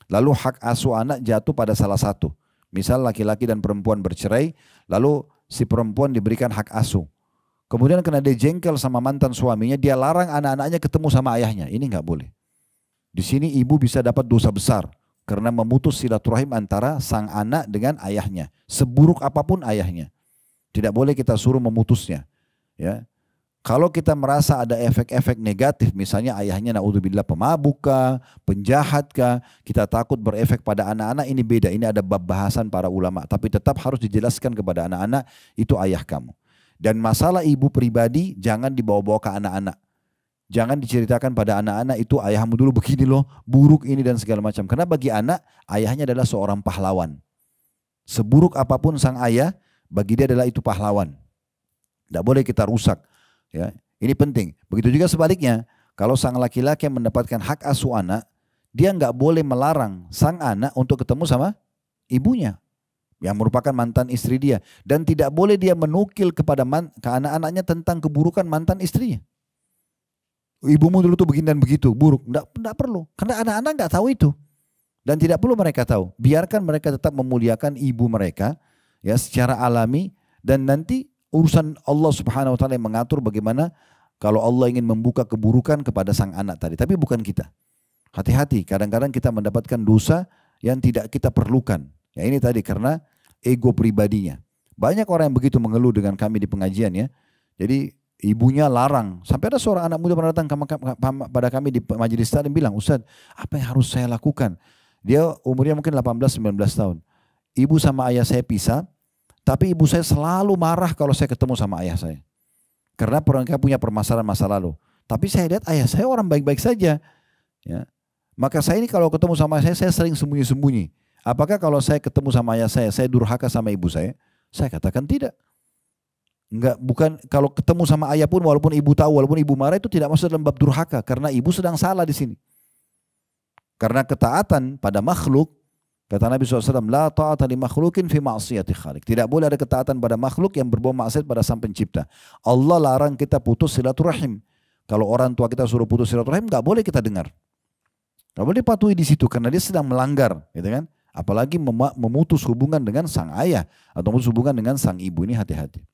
Lalu hak asuh anak jatuh pada salah satu. Misal laki-laki dan perempuan bercerai, lalu si perempuan diberikan hak asuh. Kemudian karena dia jengkel sama mantan suaminya, dia larang anak-anaknya ketemu sama ayahnya. Ini nggak boleh. Di sini ibu bisa dapat dosa besar karena memutus silaturahim antara sang anak dengan ayahnya. Seburuk apapun ayahnya, tidak boleh kita suruh memutusnya. Ya, kalau kita merasa ada efek-efek negatif, misalnya ayahnya naudzubillah pemabuk kah, penjahat kah, kita takut berefek pada anak-anak, ini beda. Ini ada bab bahasan para ulama. Tapi tetap harus dijelaskan kepada anak-anak, itu ayah kamu. Dan masalah ibu pribadi jangan dibawa-bawa ke anak-anak. Jangan diceritakan pada anak-anak itu ayahmu dulu begini loh, buruk ini dan segala macam. Karena bagi anak, ayahnya adalah seorang pahlawan. Seburuk apapun sang ayah, bagi dia adalah itu pahlawan. Tidak boleh kita rusak. Ya, ini penting. Begitu juga sebaliknya, kalau sang laki-laki yang mendapatkan hak asuh anak, dia nggak boleh melarang sang anak untuk ketemu sama ibunya yang merupakan mantan istri dia, dan tidak boleh dia menukil kepada ke anak-anaknya tentang keburukan mantan istrinya. Ibumu dulu tuh begini dan begitu, buruk. Nggak perlu, karena anak-anak nggak tahu itu, dan tidak perlu mereka tahu. Biarkan mereka tetap memuliakan ibu mereka, ya, secara alami, dan nanti urusan Allah Subhanahu Wa Taala yang mengatur bagaimana kalau Allah ingin membuka keburukan kepada sang anak tadi, tapi bukan kita. Hati-hati, kadang-kadang kita mendapatkan dosa yang tidak kita perlukan. Ya, ini tadi karena ego pribadinya. Banyak orang yang begitu mengeluh dengan kami di pengajian, ya. Jadi ibunya larang. Sampai ada seorang anak muda pernah datang pada kami di majelis taklim bilang, Ustaz, apa yang harus saya lakukan? Dia umurnya mungkin 18-19 tahun. Ibu sama ayah saya pisah, tapi ibu saya selalu marah kalau saya ketemu sama ayah saya. Karena mereka punya permasalahan masa lalu. Tapi saya lihat ayah saya orang baik-baik saja. Ya. Maka saya ini kalau ketemu sama ayah saya sering sembunyi-sembunyi. Apakah kalau saya ketemu sama ayah saya durhaka sama ibu saya? Saya katakan tidak. Enggak, bukan. Kalau ketemu sama ayah pun, walaupun ibu tahu, walaupun ibu marah, itu tidak masuk dalam bab durhaka, karena ibu sedang salah di sini. Karena ketaatan pada makhluk, kata Nabi SAW, la ta'ata li makhlukin fi ma'siyati khaliq. Tidak boleh ada ketaatan pada makhluk yang berbuat maksiat pada sang pencipta. Allah larang kita putus silaturahim. Kalau orang tua kita suruh putus silaturahim, nggak boleh kita dengar. Nggak boleh patuhi di situ karena dia sedang melanggar, gitu kan? Apalagi memutus hubungan dengan sang ayah atau memutus hubungan dengan sang ibu, ini hati-hati.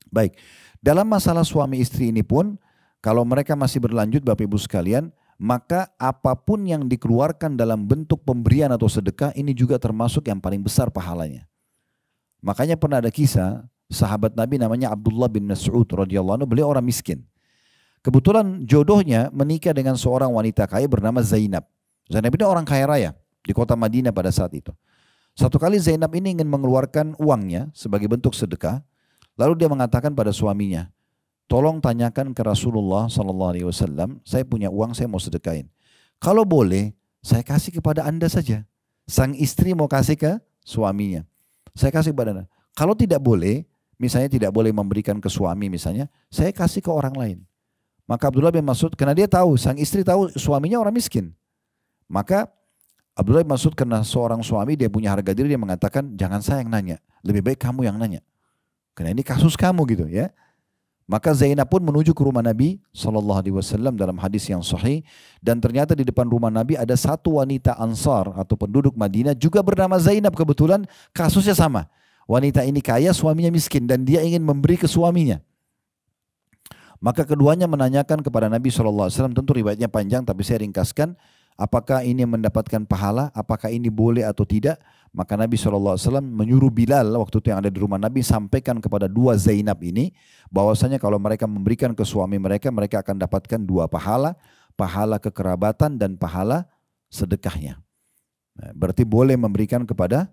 Baik, dalam masalah suami istri ini pun, kalau mereka masih berlanjut Bapak Ibu sekalian, maka apapun yang dikeluarkan dalam bentuk pemberian atau sedekah ini juga termasuk yang paling besar pahalanya. Makanya pernah ada kisah sahabat Nabi namanya Abdullah bin Mas'ud radhiyallahu anhu, beliau orang miskin. Kebetulan jodohnya menikah dengan seorang wanita kaya bernama Zainab. Zainab ini orang kaya raya di kota Madinah pada saat itu. Satu kali Zainab ini ingin mengeluarkan uangnya sebagai bentuk sedekah, lalu dia mengatakan pada suaminya, tolong tanyakan ke Rasulullah SAW, saya punya uang, saya mau sedekahin. Kalau boleh, saya kasih kepada anda saja. Sang istri mau kasih ke suaminya. Saya kasih kepada anda. Kalau tidak boleh, misalnya tidak boleh memberikan ke suami misalnya, saya kasih ke orang lain. Maka Abdullah bin Mas'ud, karena dia tahu, sang istri tahu suaminya orang miskin. Maka Abdullah bin Mas'ud karena seorang suami dia punya harga diri, dia mengatakan jangan saya yang nanya, lebih baik kamu yang nanya. Karena ini kasus kamu gitu ya. Maka Zainab pun menuju ke rumah Nabi SAW dalam hadis yang sahih. Dan ternyata di depan rumah Nabi ada satu wanita Ansar atau penduduk Madinah juga bernama Zainab, kebetulan kasusnya sama. Wanita ini kaya, suaminya miskin dan dia ingin memberi ke suaminya. Maka keduanya menanyakan kepada Nabi SAW, tentu riwayatnya panjang tapi saya ringkaskan. Apakah ini mendapatkan pahala, apakah ini boleh atau tidak? Maka Nabi SAW menyuruh Bilal waktu itu yang ada di rumah Nabi, sampaikan kepada dua Zainab ini, bahwasanya kalau mereka memberikan ke suami mereka, mereka akan dapatkan dua pahala, pahala kekerabatan dan pahala sedekahnya. Nah, berarti boleh memberikan kepada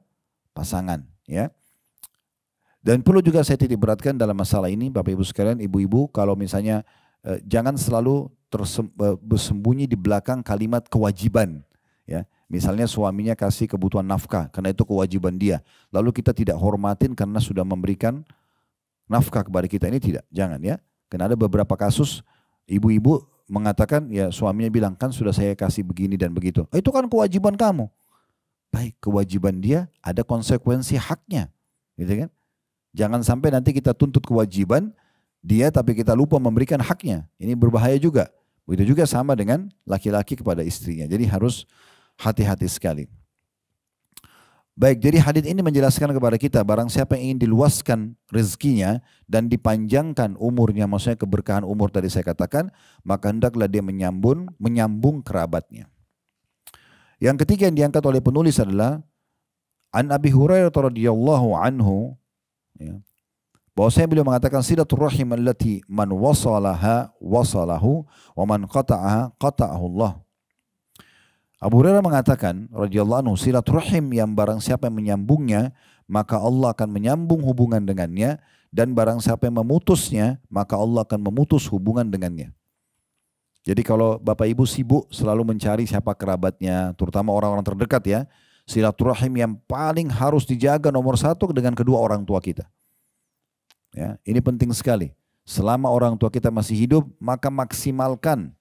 pasangan. Ya. Dan perlu juga saya titik beratkan dalam masalah ini, Bapak Ibu sekalian, ibu-ibu, kalau misalnya jangan selalu bersembunyi di belakang kalimat kewajiban. Ya, misalnya suaminya kasih kebutuhan nafkah karena itu kewajiban dia. Lalu kita tidak hormatin karena sudah memberikan nafkah kepada kita, ini tidak, jangan ya. Karena ada beberapa kasus ibu-ibu mengatakan ya suaminya bilang kan sudah saya kasih begini dan begitu. Itu kan kewajiban kamu. Baik, kewajiban dia ada konsekuensi haknya, gitu kan? Jangan sampai nanti kita tuntut kewajiban dia tapi kita lupa memberikan haknya. Ini berbahaya juga. Begitu juga sama dengan laki-laki kepada istrinya. Jadi harus hati-hati sekali. Baik, jadi hadits ini menjelaskan kepada kita barang siapa yang ingin diluaskan rezekinya dan dipanjangkan umurnya, maksudnya keberkahan umur tadi saya katakan, maka hendaklah dia menyambung kerabatnya. Yang ketiga yang diangkat oleh penulis adalah An Abi Hurairah radhiyallahu anhu, ya, bahwasanya beliau mengatakan silaturrahim allati man wasalaha wasalahu wa man qata'aha qata'ahu Allah. Abu Hurairah mengatakan radhiyallahu anhu, silaturrahim yang barang siapa yang menyambungnya maka Allah akan menyambung hubungan dengannya, dan barang siapa yang memutusnya maka Allah akan memutus hubungan dengannya. Jadi kalau Bapak Ibu sibuk selalu mencari siapa kerabatnya, terutama orang-orang terdekat ya, silaturrahim yang paling harus dijaga nomor satu dengan kedua orang tua kita. Ya, ini penting sekali. Selama orang tua kita masih hidup, maka maksimalkan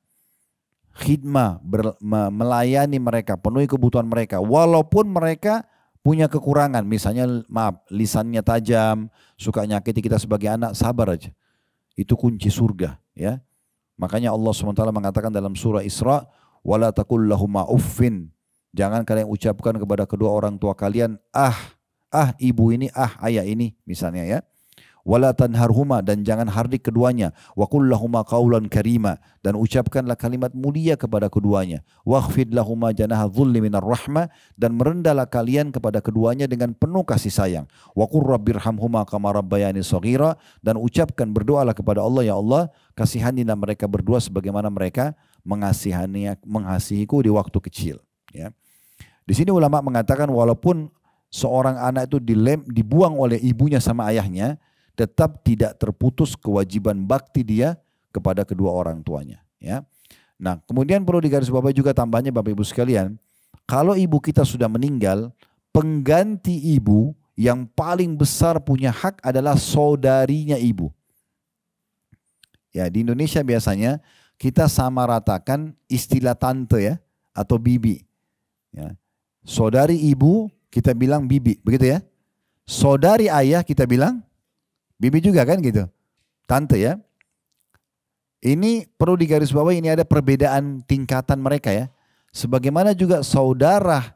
khidmah, melayani mereka, penuhi kebutuhan mereka. Walaupun mereka punya kekurangan, misalnya maaf, lisannya tajam, suka nyakiti kita sebagai anak, sabar aja. Itu kunci surga. Ya. Makanya Allah SWT mengatakan dalam surah Isra, wala taqul lahuma uffin. Jangan kalian ucapkan kepada kedua orang tua kalian, ibu ini, ayah ini, misalnya ya. Wala tanharhuma, dan jangan hardik keduanya. Wa qul lahuma qaulan karima, dan ucapkanlah kalimat mulia kepada keduanya. Wakhfid lahuma janaha dhulli minar rahmah, dan merendahlah kalian kepada keduanya dengan penuh kasih sayang. Wa qur rabbirhamhuma kama rabbayani shaghira, dan ucapkan berdoalah kepada Allah, ya Allah kasihanilah mereka berdua sebagaimana mereka mengasihiku di waktu kecil. Ya. Di sini ulama mengatakan walaupun seorang anak itu dibuang oleh ibunya sama ayahnya, tetap tidak terputus kewajiban bakti dia kepada kedua orang tuanya. Ya. Nah, kemudian perlu digarisbawahi juga tambahnya Bapak Ibu sekalian, kalau ibu kita sudah meninggal, pengganti ibu yang paling besar punya hak adalah saudarinya ibu. Ya, di Indonesia biasanya kita sama ratakan istilah tante ya atau bibi. Ya. Saudari ibu kita bilang bibi, begitu ya. Saudari ayah kita bilang bibi juga kan gitu, tante ya. Ini perlu digarisbawahi, ini ada perbedaan tingkatan mereka ya. Sebagaimana juga saudara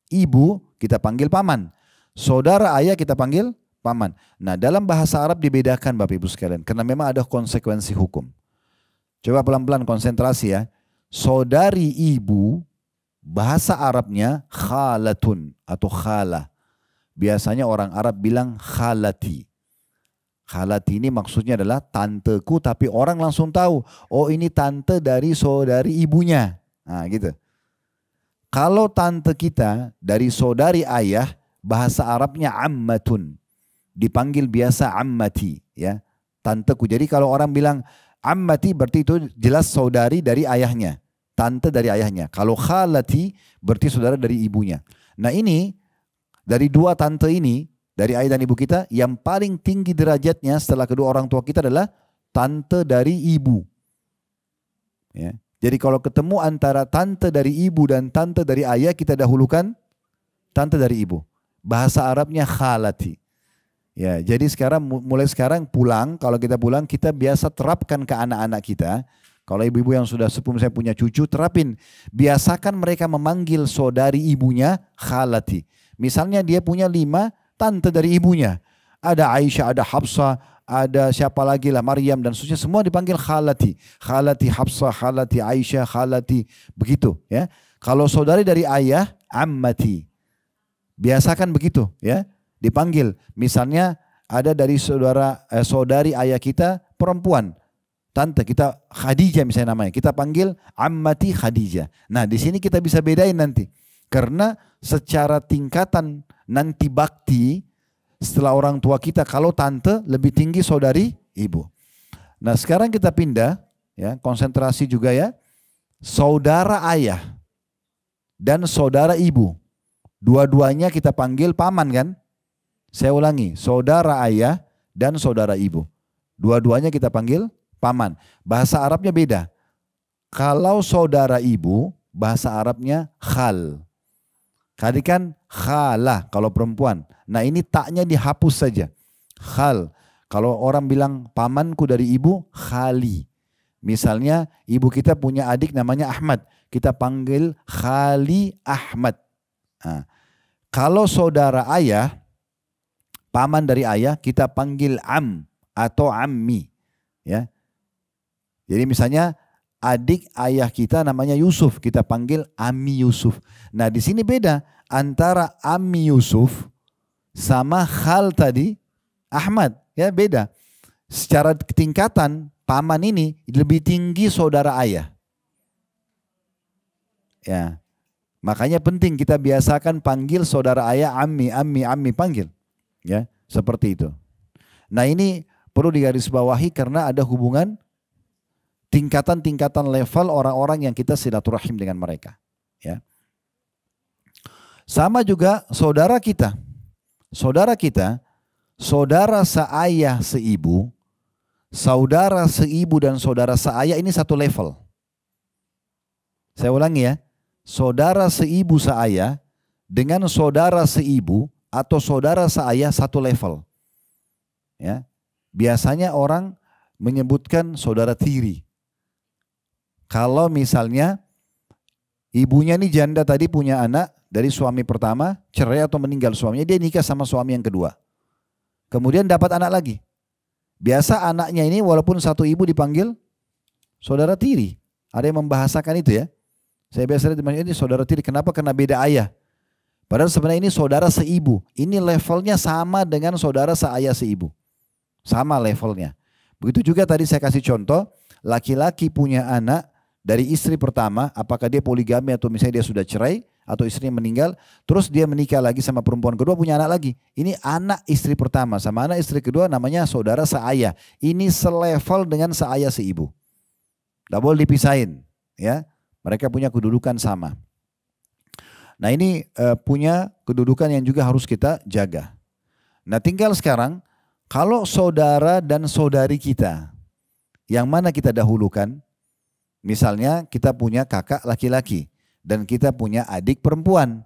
ibu kita panggil paman, saudara ayah kita panggil paman. Nah dalam bahasa Arab dibedakan Bapak Ibu sekalian, karena memang ada konsekuensi hukum. Coba pelan-pelan konsentrasi ya. Saudari ibu bahasa Arabnya khalatun atau khalah. Biasanya orang Arab bilang khalati. Khalati ini maksudnya adalah tanteku, tapi orang langsung tahu, oh ini tante dari saudari ibunya. Nah gitu. Kalau tante kita dari saudari ayah, bahasa Arabnya ammatun. Dipanggil biasa ammati. Ya, tanteku. Jadi kalau orang bilang ammati berarti itu jelas saudari dari ayahnya. Tante dari ayahnya. Kalau khalati berarti saudara dari ibunya. Nah ini, dari dua tante ini, dari ayah dan ibu kita, yang paling tinggi derajatnya setelah kedua orang tua kita adalah tante dari ibu. Ya. Jadi kalau ketemu antara tante dari ibu dan tante dari ayah, kita dahulukan tante dari ibu. Bahasa Arabnya khalati. Ya, jadi mulai sekarang pulang, kalau kita pulang kita biasa terapkan ke anak-anak kita. Kalau ibu-ibu yang sudah sepuh saya punya cucu, terapin. Biasakan mereka memanggil saudari ibunya khalati. Misalnya dia punya 5 tante dari ibunya. Ada Aisyah, ada Hafsah, ada siapa lagi lah, Maryam dan seterusnya, semua dipanggil khalati. Khalati Hafsah, khalati Aisyah, khalati, begitu ya. Kalau saudari dari ayah, ammati. Biasakan begitu ya. Dipanggil, misalnya ada dari saudari ayah kita perempuan, tante kita Khadijah misalnya namanya, kita panggil ammati Khadijah. Nah di sini kita bisa bedain nanti, karena secara tingkatan nanti bakti setelah orang tua kita, kalau tante lebih tinggi saudari ibu. Nah sekarang kita pindah ya, konsentrasi juga ya, saudara ayah dan saudara ibu, dua-duanya kita panggil paman kan? Saya ulangi, saudara ayah dan saudara ibu. Dua-duanya kita panggil paman. Bahasa Arabnya beda. Kalau saudara ibu, bahasa Arabnya khal. Tadi kan khalah kalau perempuan. Nah ini taknya dihapus saja. Khal. Kalau orang bilang pamanku dari ibu, khali. Misalnya ibu kita punya adik namanya Ahmad. Kita panggil Khali Ahmad. Nah, kalau saudara ayah, paman dari ayah, kita panggil am atau ammi. Ya. Jadi misalnya adik ayah kita namanya Yusuf, kita panggil Ammi Yusuf. Nah di sini beda antara Ammi Yusuf sama khal tadi Ahmad, ya beda. Secara tingkatan paman ini lebih tinggi saudara ayah. Ya. Makanya penting kita biasakan panggil saudara ayah ammi, ammi, ammi, panggil. Ya, seperti itu. Nah ini perlu digarisbawahi karena ada hubungan tingkatan-tingkatan level orang-orang yang kita silaturahim dengan mereka. Ya. Sama juga saudara kita. Saudara kita, saudara seayah seibu, saudara seibu dan saudara seayah ini satu level. Saya ulangi ya. Saudara seibu seayah dengan saudara seibu atau saudara seayah satu level. Ya. Biasanya orang menyebutkan saudara tiri. Kalau misalnya ibunya nih janda tadi punya anak dari suami pertama, cerai atau meninggal suaminya, dia nikah sama suami yang kedua. Kemudian dapat anak lagi. Biasa anaknya ini walaupun satu ibu dipanggil saudara tiri. Ada yang membahasakan itu ya. Saya biasa lihat ini saudara tiri. Kenapa? Karena beda ayah. Padahal sebenarnya ini saudara seibu. Ini levelnya sama dengan saudara seayah seibu. Sama levelnya. Begitu juga tadi saya kasih contoh. Laki-laki punya anak dari istri pertama. Apakah dia poligami atau misalnya dia sudah cerai. Atau istrinya meninggal. Terus dia menikah lagi sama perempuan kedua punya anak lagi. Ini anak istri pertama sama anak istri kedua namanya saudara seayah. Ini selevel dengan seayah seibu. Tidak boleh dipisahin. Ya. Mereka punya kedudukan sama. Nah ini punya kedudukan yang juga harus kita jaga. Nah tinggal sekarang kalau saudara dan saudari kita yang mana kita dahulukan. Misalnya kita punya kakak laki-laki dan kita punya adik perempuan.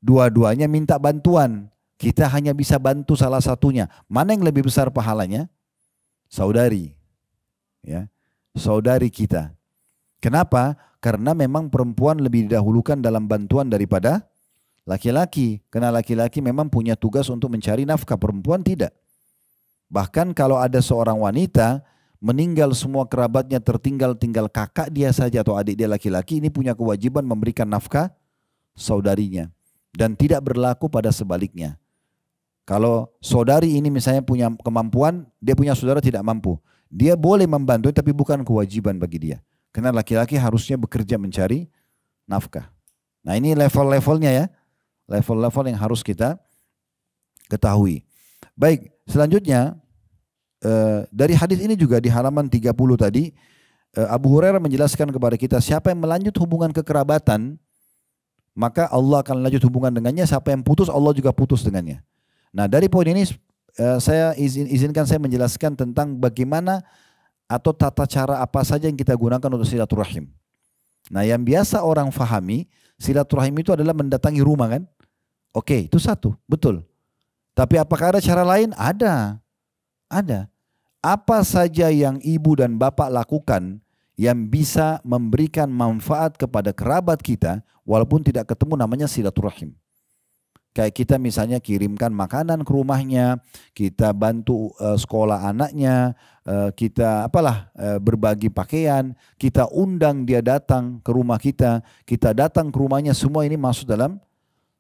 Dua-duanya minta bantuan. Kita hanya bisa bantu salah satunya. Mana yang lebih besar pahalanya? Saudari. Ya, saudari kita. Kenapa? Karena memang perempuan lebih didahulukan dalam bantuan daripada laki-laki. Karena laki-laki memang punya tugas untuk mencari nafkah, perempuan tidak. Bahkan kalau ada seorang wanita meninggal semua kerabatnya tinggal kakak dia saja atau adik dia laki-laki, ini punya kewajiban memberikan nafkah saudarinya. Dan tidak berlaku pada sebaliknya. Kalau saudari ini misalnya punya kemampuan, dia punya saudara tidak mampu. Dia boleh membantu tapi bukan kewajiban bagi dia. Karena laki-laki harusnya bekerja mencari nafkah. Nah ini level-levelnya ya. Level-level yang harus kita ketahui. Baik, selanjutnya dari hadis ini juga di halaman 30 tadi. Abu Hurairah menjelaskan kepada kita siapa yang melanjut hubungan kekerabatan. Maka Allah akan lanjut hubungan dengannya. Siapa yang putus Allah juga putus dengannya. Nah dari poin ini saya izinkan saya menjelaskan tentang bagaimana atau tata cara apa saja yang kita gunakan untuk silaturahim. Nah yang biasa orang fahami, silaturahim itu adalah mendatangi rumah kan? Oke, itu satu, betul. Tapi apakah ada cara lain? Ada. Ada. Apa saja yang ibu dan bapak lakukan yang bisa memberikan manfaat kepada kerabat kita walaupun tidak ketemu, namanya silaturahim. Kayak kita misalnya kirimkan makanan ke rumahnya, kita bantu sekolah anaknya, kita berbagi pakaian, kita undang dia datang ke rumah kita datang ke rumahnya, semua ini masuk dalam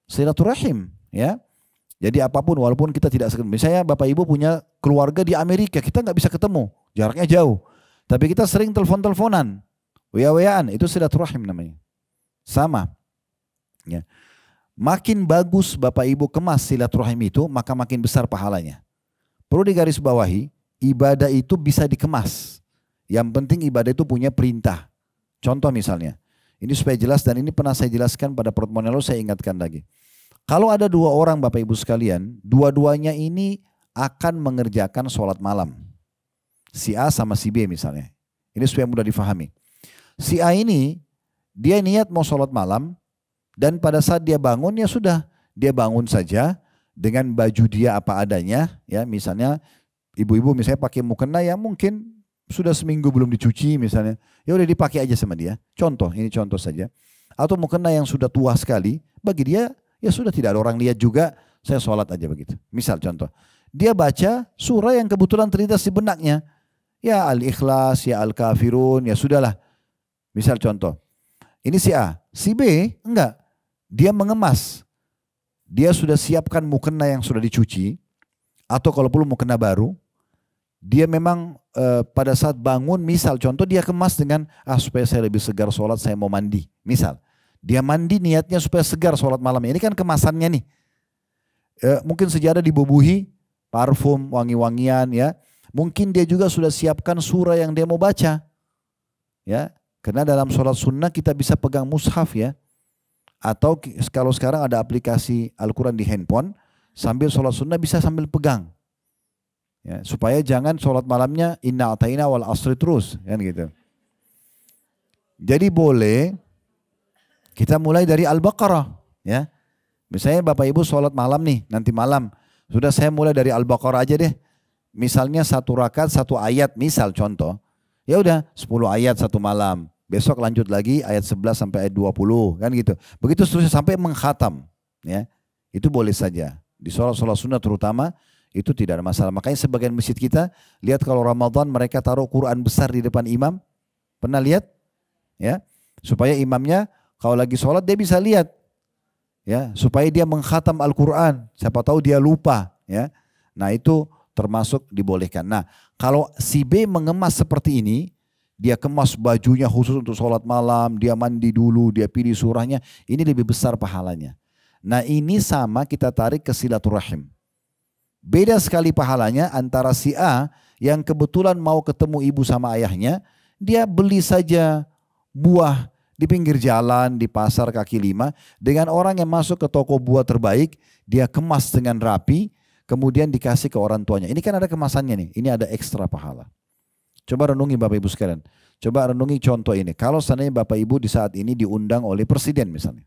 silaturahim, ya. Jadi apapun walaupun kita tidak ketemu. Misalnya Bapak Ibu punya keluarga di Amerika, kita nggak bisa ketemu, jaraknya jauh. Tapi kita sering telepon-teleponan, wa-waan, itu silaturahim namanya. Sama. Ya. Makin bagus Bapak Ibu kemas silaturahim itu, maka makin besar pahalanya. Perlu digarisbawahi, ibadah itu bisa dikemas. Yang penting ibadah itu punya perintah. Contoh misalnya, ini supaya jelas dan ini pernah saya jelaskan pada pertemuan lalu, saya ingatkan lagi. Kalau ada dua orang Bapak Ibu sekalian, dua-duanya ini akan mengerjakan sholat malam. Si A sama si B misalnya. Ini supaya mudah difahami. Si A ini, dia niat mau sholat malam, dan pada saat dia bangun, ya sudah, dia bangun saja dengan baju dia apa adanya, ya misalnya ibu-ibu misalnya pakai mukena yang mungkin sudah seminggu belum dicuci misalnya, ya udah dipakai aja sama dia. Contoh, ini contoh saja. Atau mukena yang sudah tua sekali, bagi dia ya sudah tidak ada orang lihat juga, saya sholat aja begitu. Misal contoh, dia baca surah yang kebetulan terlintas di benaknya, ya Al-Ikhlas, ya Al-Kafirun, ya sudahlah. Misal contoh, ini si A, si B enggak. Dia mengemas, dia sudah siapkan mukena yang sudah dicuci, atau kalau perlu mukena baru, dia memang pada saat bangun, misal contoh dia kemas dengan, supaya saya lebih segar sholat, saya mau mandi, misal. Dia mandi niatnya supaya segar sholat malam, ini kan kemasannya nih. Mungkin sejadah dibubuhi, parfum, wangi-wangian ya. Mungkin dia juga sudah siapkan surah yang dia mau baca. Ya, karena dalam sholat sunnah kita bisa pegang mushaf ya. Atau kalau sekarang ada aplikasi Al-Quran di handphone, sambil sholat sunnah bisa sambil pegang. Ya, supaya jangan sholat malamnya inna ataina wal asri terus. Kan gitu. Jadi boleh kita mulai dari Al-Baqarah. Ya. Misalnya Bapak Ibu sholat malam nih, nanti malam. Sudah saya mulai dari Al-Baqarah aja deh. Misalnya 1 rakaat 1 ayat, misal contoh. Ya udah 10 ayat 1 malam. Besok lanjut lagi ayat 11 sampai ayat 20 kan gitu. Begitu seterusnya sampai mengkhatam ya. Itu boleh saja. Di sholat sunnah terutama itu tidak ada masalah. Makanya sebagian masjid kita lihat kalau Ramadan mereka taruh Quran besar di depan imam. Pernah lihat? Ya. Supaya imamnya kalau lagi sholat dia bisa lihat. Ya, supaya dia mengkhatam Al-Quran. Siapa tahu dia lupa ya. Nah, itu termasuk dibolehkan. Nah, kalau si B mengemas seperti ini, dia kemas bajunya khusus untuk sholat malam, dia mandi dulu, dia pilih surahnya, ini lebih besar pahalanya. Nah ini sama kita tarik ke silaturahim. Beda sekali pahalanya antara si A yang kebetulan mau ketemu ibu sama ayahnya, dia beli saja buah di pinggir jalan, di pasar kaki 5, dengan orang yang masuk ke toko buah terbaik, dia kemas dengan rapi, kemudian dikasih ke orang tuanya. Ini kan ada kemasannya nih, ini ada ekstra pahala. Coba renungi Bapak Ibu sekalian. Coba renungi contoh ini. Kalau seandainya Bapak Ibu di saat ini diundang oleh presiden misalnya.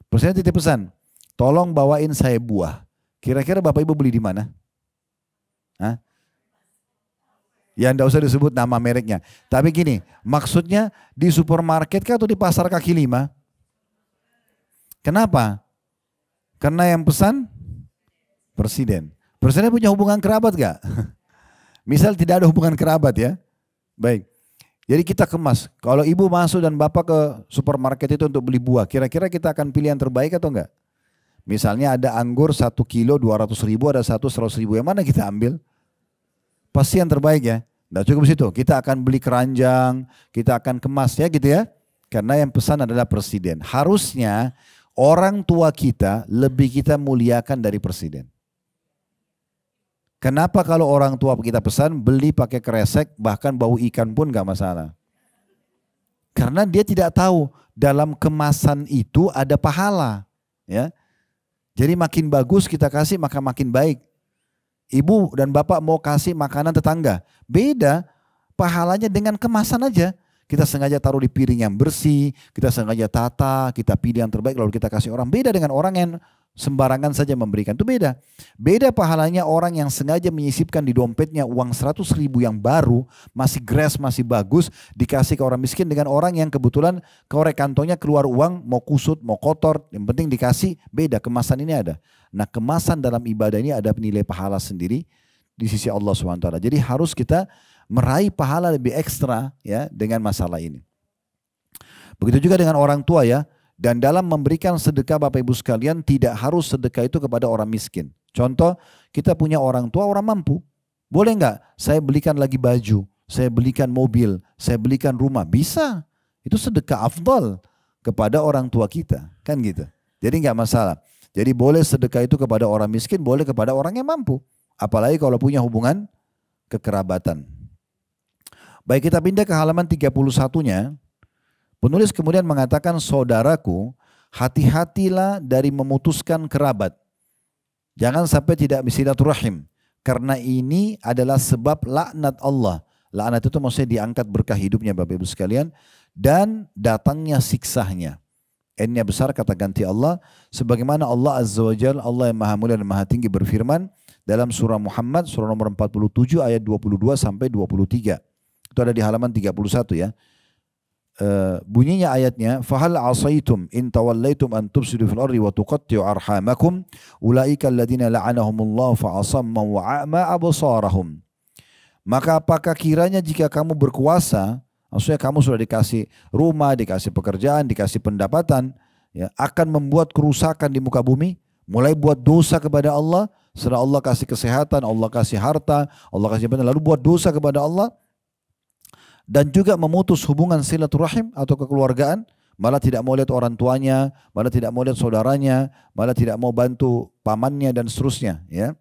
Presiden titip pesan, tolong bawain saya buah. Kira-kira Bapak Ibu beli di mana? Hah? Ya enggak usah disebut nama mereknya. Tapi gini, maksudnya di supermarket kah atau di pasar kaki 5? Kenapa? Karena yang pesan presiden. Presiden punya hubungan kerabat gak? Misal tidak ada hubungan kerabat ya. Baik. Jadi kita kemas. Kalau ibu masuk dan bapak ke supermarket itu untuk beli buah, kira-kira kita akan pilih yang terbaik atau enggak? Misalnya ada anggur 1 kilo 200 ribu, ada 100 ribu. Yang mana kita ambil? Pasti yang terbaik ya. Nggak cukup situ. Kita akan beli keranjang, kita akan kemas ya gitu ya. Karena yang pesan adalah presiden. Harusnya orang tua kita lebih kita muliakan dari presiden. Kenapa kalau orang tua kita pesan beli pakai kresek, bahkan bau ikan pun gak masalah. Karena dia tidak tahu dalam kemasan itu ada pahala. Ya. Jadi makin bagus kita kasih maka makin baik. Ibu dan bapak mau kasih makanan tetangga. Beda pahalanya dengan kemasan aja. Kita sengaja taruh di piring yang bersih, kita sengaja tata, kita pilih yang terbaik lalu kita kasih orang. Beda dengan orang yang sembarangan saja memberikan, itu beda. Beda pahalanya orang yang sengaja menyisipkan di dompetnya uang 100.000 yang baru, masih gres, masih bagus, dikasih ke orang miskin dengan orang yang kebetulan korek kantongnya keluar uang, mau kusut, mau kotor, yang penting dikasih, beda, kemasan ini ada. Nah kemasan dalam ibadah ini ada nilai pahala sendiri di sisi Allah SWT. Jadi harus kita meraih pahala lebih ekstra ya dengan masalah ini. Begitu juga dengan orang tua ya. Dan dalam memberikan sedekah Bapak Ibu sekalian tidak harus sedekah itu kepada orang miskin. Contoh kita punya orang tua orang mampu. Boleh nggak saya belikan lagi baju, saya belikan mobil, saya belikan rumah. Bisa. Itu sedekah afdal kepada orang tua kita. Kan gitu. Jadi nggak masalah. Jadi boleh sedekah itu kepada orang miskin, boleh kepada orang yang mampu. Apalagi kalau punya hubungan kekerabatan. Baik, kita pindah ke halaman 31-nya. Penulis kemudian mengatakan, saudaraku, hati-hatilah dari memutuskan kerabat. Jangan sampai tidak bersilaturahim. Karena ini adalah sebab laknat Allah. Laknat itu maksudnya diangkat berkah hidupnya Bapak Ibu sekalian. Dan datangnya siksanya. N-nya besar kata ganti Allah. Sebagaimana Allah Azza wa Jalla, Allah yang maha mulia dan maha tinggi berfirman. Dalam surah Muhammad, surah nomor 47 ayat 22 sampai 23. Itu ada di halaman 31 ya. Bunyinya ayatnya, fahal asaitum in tawallaitum an tufsidu fil ardi wa tuqatti'u arhamakum ulaika alladziina la'anahumullahu fa asamma wa a'ma absarahum. Maka apakah kiranya jika kamu berkuasa, maksudnya kamu sudah dikasih rumah, dikasih pekerjaan, dikasih pendapatan, ya, akan membuat kerusakan di muka bumi, mulai buat dosa kepada Allah, setelah Allah kasih kesehatan, Allah kasih harta, Allah kasih jabatan, lalu buat dosa kepada Allah. Dan juga memutus hubungan silaturahim atau kekeluargaan, malah tidak mau lihat orang tuanya, malah tidak mau lihat saudaranya, malah tidak mau bantu pamannya dan seterusnya. Ya,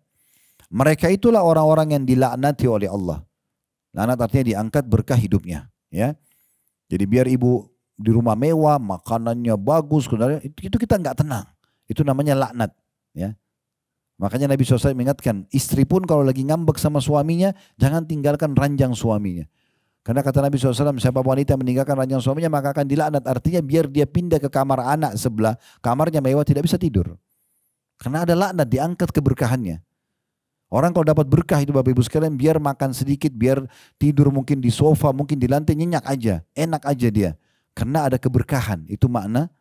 mereka itulah orang-orang yang dilaknati oleh Allah. Laknat artinya diangkat berkah hidupnya. Ya, jadi biar ibu di rumah mewah, makanannya bagus, itu kita nggak tenang. Itu namanya laknat. Ya, makanya Nabi SAW mengingatkan, istri pun kalau lagi ngambek sama suaminya, jangan tinggalkan ranjang suaminya. Karena kata Nabi SAW, siapa wanita yang meninggalkan ranjang suaminya maka akan dilaknat. Artinya biar dia pindah ke kamar anak sebelah, kamarnya mewah tidak bisa tidur. Karena ada laknat, diangkat keberkahannya. Orang kalau dapat berkah itu Bapak Ibu sekalian, biar makan sedikit, biar tidur mungkin di sofa, mungkin di lantai, nyenyak aja, enak aja dia. Karena ada keberkahan, itu makna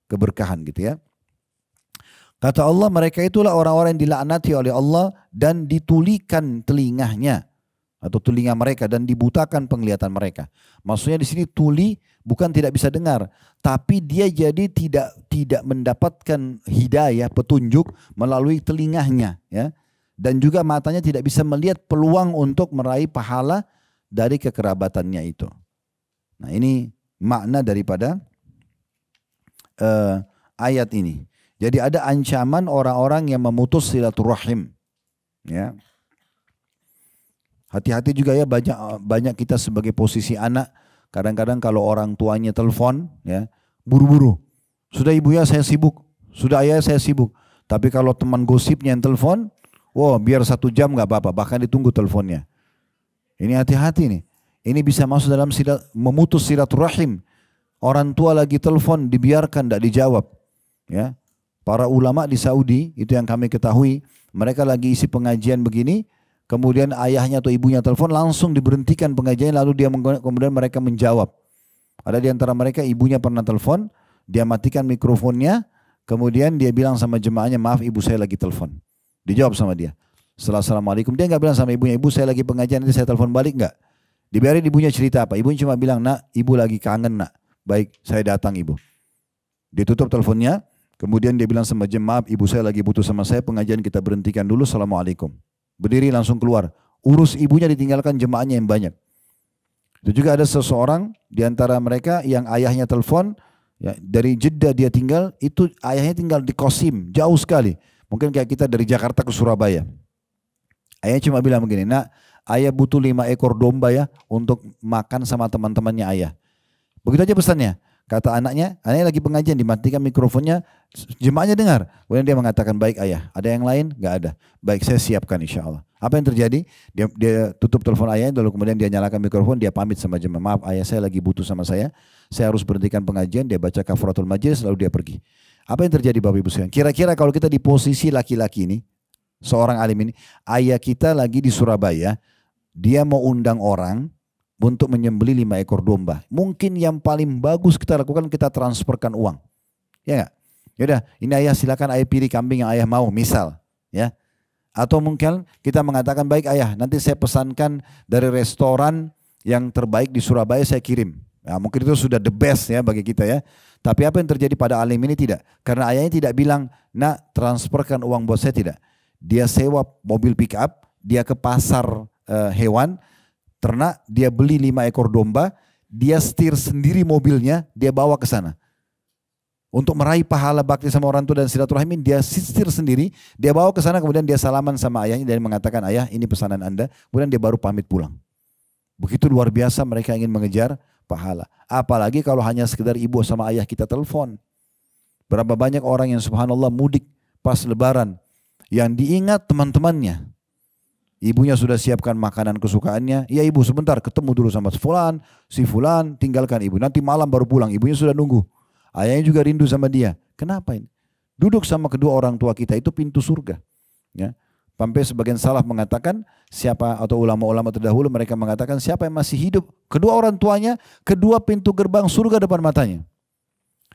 keberkahan gitu ya. Kata Allah, mereka itulah orang-orang yang dilaknati oleh Allah dan ditulikan telinganya. Atau telinga mereka dan dibutakan penglihatan mereka. Maksudnya di sini tuli bukan tidak bisa dengar, tapi dia jadi tidak mendapatkan hidayah, petunjuk melalui telinganya, ya. Dan juga matanya tidak bisa melihat peluang untuk meraih pahala dari kekerabatannya itu. Nah, ini makna daripada ayat ini. Jadi ada ancaman orang-orang yang memutus silaturahim, ya. Hati-hati juga ya, banyak kita sebagai posisi anak, kadang-kadang kalau orang tuanya telepon, ya, buru-buru. Sudah ibu ya saya sibuk, sudah ayah saya sibuk. Tapi kalau teman gosipnya yang telepon, wow, biar 1 jam nggak apa-apa, bahkan ditunggu teleponnya. Ini hati-hati nih. Ini bisa masuk dalam memutus silaturahim. Orang tua lagi telepon dibiarkan tidak dijawab. Ya, para ulama di Saudi itu yang kami ketahui, mereka lagi isi pengajian begini. Kemudian ayahnya atau ibunya telepon, langsung diberhentikan pengajian, lalu kemudian mereka menjawab. Ada di antara mereka ibunya pernah telepon, dia matikan mikrofonnya, kemudian dia bilang sama jemaahnya, maaf ibu saya lagi telepon. Dijawab sama dia. Setelah assalamualaikum, dia nggak bilang sama ibunya, ibu saya lagi pengajian, nanti saya telepon balik nggak? Dibiarin ibunya cerita apa? Ibunya cuma bilang, nak ibu lagi kangen nak. Baik, saya datang ibu. Dia tutup teleponnya, kemudian dia bilang sama jemaah, maaf ibu saya lagi butuh sama saya, pengajian kita berhentikan dulu, assalamualaikum. Berdiri langsung keluar. Urus ibunya, ditinggalkan jemaahnya yang banyak. Itu juga ada seseorang di antara mereka yang ayahnya telepon, ya, dari Jeddah dia tinggal, itu ayahnya tinggal di Qasim, jauh sekali. Mungkin kayak kita dari Jakarta ke Surabaya. Ayahnya cuma bilang begini, nak ayah butuh 5 ekor domba ya untuk makan sama teman-temannya ayah. Begitu aja pesannya. Kata anaknya lagi pengajian, dimatikan mikrofonnya, jemaahnya dengar. Kemudian dia mengatakan, baik ayah, ada yang lain? Gak ada. Baik, saya siapkan insya Allah. Apa yang terjadi? Dia tutup telepon ayahnya, lalu kemudian dia nyalakan mikrofon, dia pamit sama jemaah. Maaf ayah, saya lagi butuh sama saya harus berhentikan pengajian, dia baca kafaratul majelis, lalu dia pergi. Apa yang terjadi Bapak Ibu sekalian? Kira-kira kalau kita di posisi laki-laki ini, seorang alim ini, ayah kita lagi di Surabaya, dia mau undang orang untuk menyembelih 5 ekor domba. Mungkin yang paling bagus kita lakukan, kita transferkan uang. Ya enggak? Yaudah, ini ayah silakan ayah pilih kambing yang ayah mau, misal. Ya. Atau mungkin kita mengatakan, baik ayah, nanti saya pesankan dari restoran yang terbaik di Surabaya saya kirim. Ya, mungkin itu sudah the best ya bagi kita ya. Tapi apa yang terjadi pada alim ini tidak. Karena ayahnya tidak bilang, nak transferkan uang buat saya, tidak. Dia sewa mobil pick up, dia ke pasar hewan, ternak, dia beli 5 ekor domba, dia setir sendiri mobilnya, dia bawa ke sana. Untuk meraih pahala bakti sama orang tua dan silaturahmi, dia setir sendiri, dia bawa ke sana, kemudian dia salaman sama ayahnya dan mengatakan, ayah ini pesanan Anda, kemudian dia baru pamit pulang. Begitu luar biasa mereka ingin mengejar pahala. Apalagi kalau hanya sekedar ibu sama ayah kita telepon. Berapa banyak orang yang subhanallah mudik pas lebaran, yang diingat teman-temannya. Ibunya sudah siapkan makanan kesukaannya. Ya ibu sebentar ketemu dulu sama si fulan, tinggalkan ibu. Nanti malam baru pulang, ibunya sudah nunggu. Ayahnya juga rindu sama dia. Kenapa ini? Duduk sama kedua orang tua kita itu pintu surga. Ya. Sampai sebagian salaf mengatakan, siapa atau ulama-ulama terdahulu mereka mengatakan siapa yang masih hidup, kedua orang tuanya, kedua pintu gerbang surga depan matanya.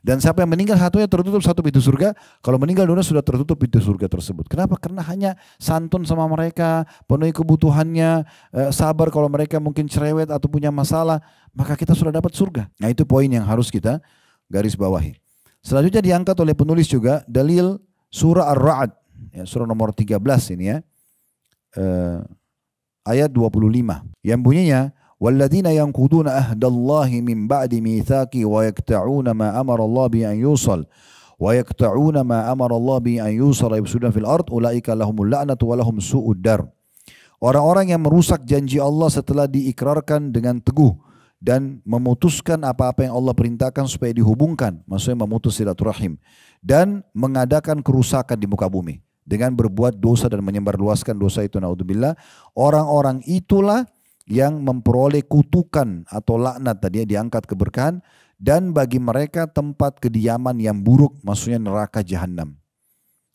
Dan siapa yang meninggal satunya tertutup satu pintu surga, kalau meninggal dunia sudah tertutup pintu surga tersebut. Kenapa? Karena hanya santun sama mereka, penuhi kebutuhannya, sabar kalau mereka mungkin cerewet atau punya masalah, maka kita sudah dapat surga. Nah itu poin yang harus kita garis bawahi. Selanjutnya diangkat oleh penulis juga dalil surah Ar-Ra'd, ya, surah nomor 13 ini ya, ayat 25, yang bunyinya, وَالَّذِينَ يَنْقُضُونَ أَهْدَ اللَّهِ مِنْ بَعْدِ مِيثَاقِهِ وَيَقْطَعُونَ مَا أَمَرَ اللَّهُ بِأَنْ يُوصَلَ وَيَقْطَعُونَ مَا أَمَرَ اللَّهُ بِأَنْ يُوصَلَ وَيُفْسِدُونَ فِي الْأَرْضِ أُولَئِكَ لَهُمُ اللَّعْنَةُ وَلَهُمْ سُوءُ الدَّارِ. Orang-orang yang merusak janji Allah setelah diikrarkan dengan teguh dan memutuskan apa-apa yang Allah perintahkan supaya dihubungkan, maksudnya memutus silaturahim, dan mengadakan kerusakan di muka bumi dengan berbuat dosa dan menyebarluaskan dosa itu, naudzubillah. Orang-orang itulah yang memperoleh kutukan atau laknat, tadi diangkat keberkahan, dan bagi mereka tempat kediaman yang buruk, maksudnya neraka jahanam.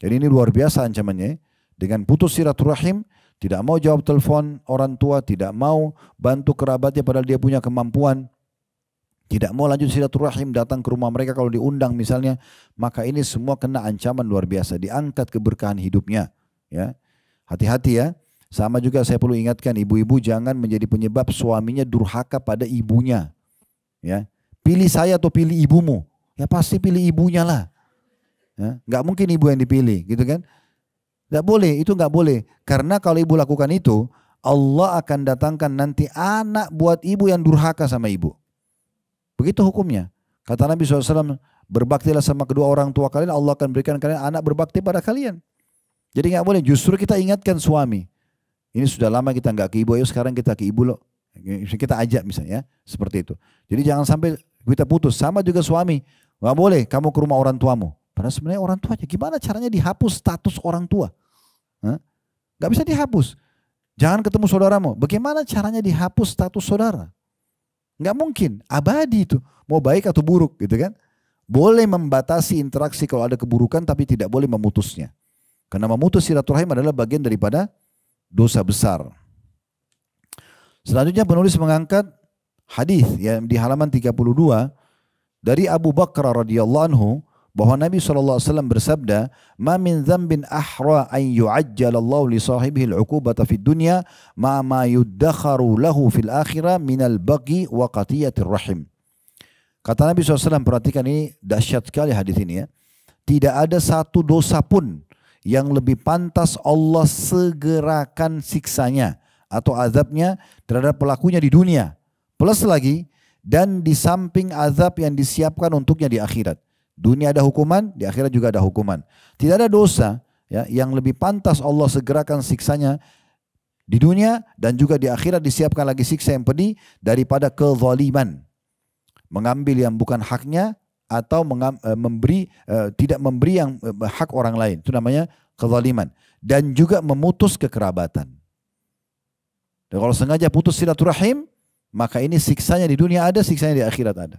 Jadi ini luar biasa ancamannya. Dengan putus silaturahim, tidak mau jawab telepon orang tua, tidak mau bantu kerabatnya padahal dia punya kemampuan, tidak mau lanjut silaturahim, datang ke rumah mereka kalau diundang misalnya, maka ini semua kena ancaman luar biasa, diangkat keberkahan hidupnya. Ya, hati-hati ya. Sama juga saya perlu ingatkan, ibu-ibu jangan menjadi penyebab suaminya durhaka pada ibunya. Ya, pilih saya atau pilih ibumu? Ya pasti pilih ibunya lah. Ya, nggak mungkin ibu yang dipilih, gitu kan? Nggak boleh, itu nggak boleh. Karena kalau ibu lakukan itu, Allah akan datangkan nanti anak buat ibu yang durhaka sama ibu. Begitu hukumnya. Kata Nabi SAW, berbaktilah sama kedua orang tua kalian, Allah akan berikan kalian anak berbakti pada kalian. Jadi nggak boleh. Justru kita ingatkan suami. Ini sudah lama kita nggak ke ibu, ayo sekarang kita ke ibu loh. Kita ajak misalnya, seperti itu. Jadi jangan sampai kita putus. Sama juga suami, nggak boleh kamu ke rumah orang tuamu. Padahal sebenarnya orang tuanya, gimana caranya dihapus status orang tua? Nggak bisa dihapus. Jangan ketemu saudaramu. Bagaimana caranya dihapus status saudara? Nggak mungkin, abadi itu. Mau baik atau buruk gitu kan. Boleh membatasi interaksi kalau ada keburukan, tapi tidak boleh memutusnya. Karena memutus silaturahim adalah bagian daripada dosa besar. Selanjutnya penulis mengangkat hadis yang di halaman 32 dari Abu Bakar radhiyallahu anhu bahwa Nabi SAW bersabda, "Ma min dzambin ahra an yu'ajjalallahu li sahibihi al-'uqubata fid dunya ma yuddakharu lahu fil akhirah minal baghi wa qatiyatir rahim." Kata Nabi SAW, perhatikan ini dahsyat sekali hadis ini ya. Tidak ada satu dosa pun yang lebih pantas Allah segerakan siksanya atau azabnya terhadap pelakunya di dunia. Plus lagi, dan di samping azab yang disiapkan untuknya di akhirat. Dunia ada hukuman, di akhirat juga ada hukuman. Tidak ada dosa ya, yang lebih pantas Allah segerakan siksanya di dunia dan juga di akhirat disiapkan lagi siksa yang pedih daripada kezaliman. mengambil yang bukan haknya atau tidak memberi yang hak orang lain. Itu namanya kezaliman. Dan juga memutus kekerabatan. Dan kalau sengaja putus silaturahim, maka ini siksanya di dunia ada, siksanya di akhirat ada.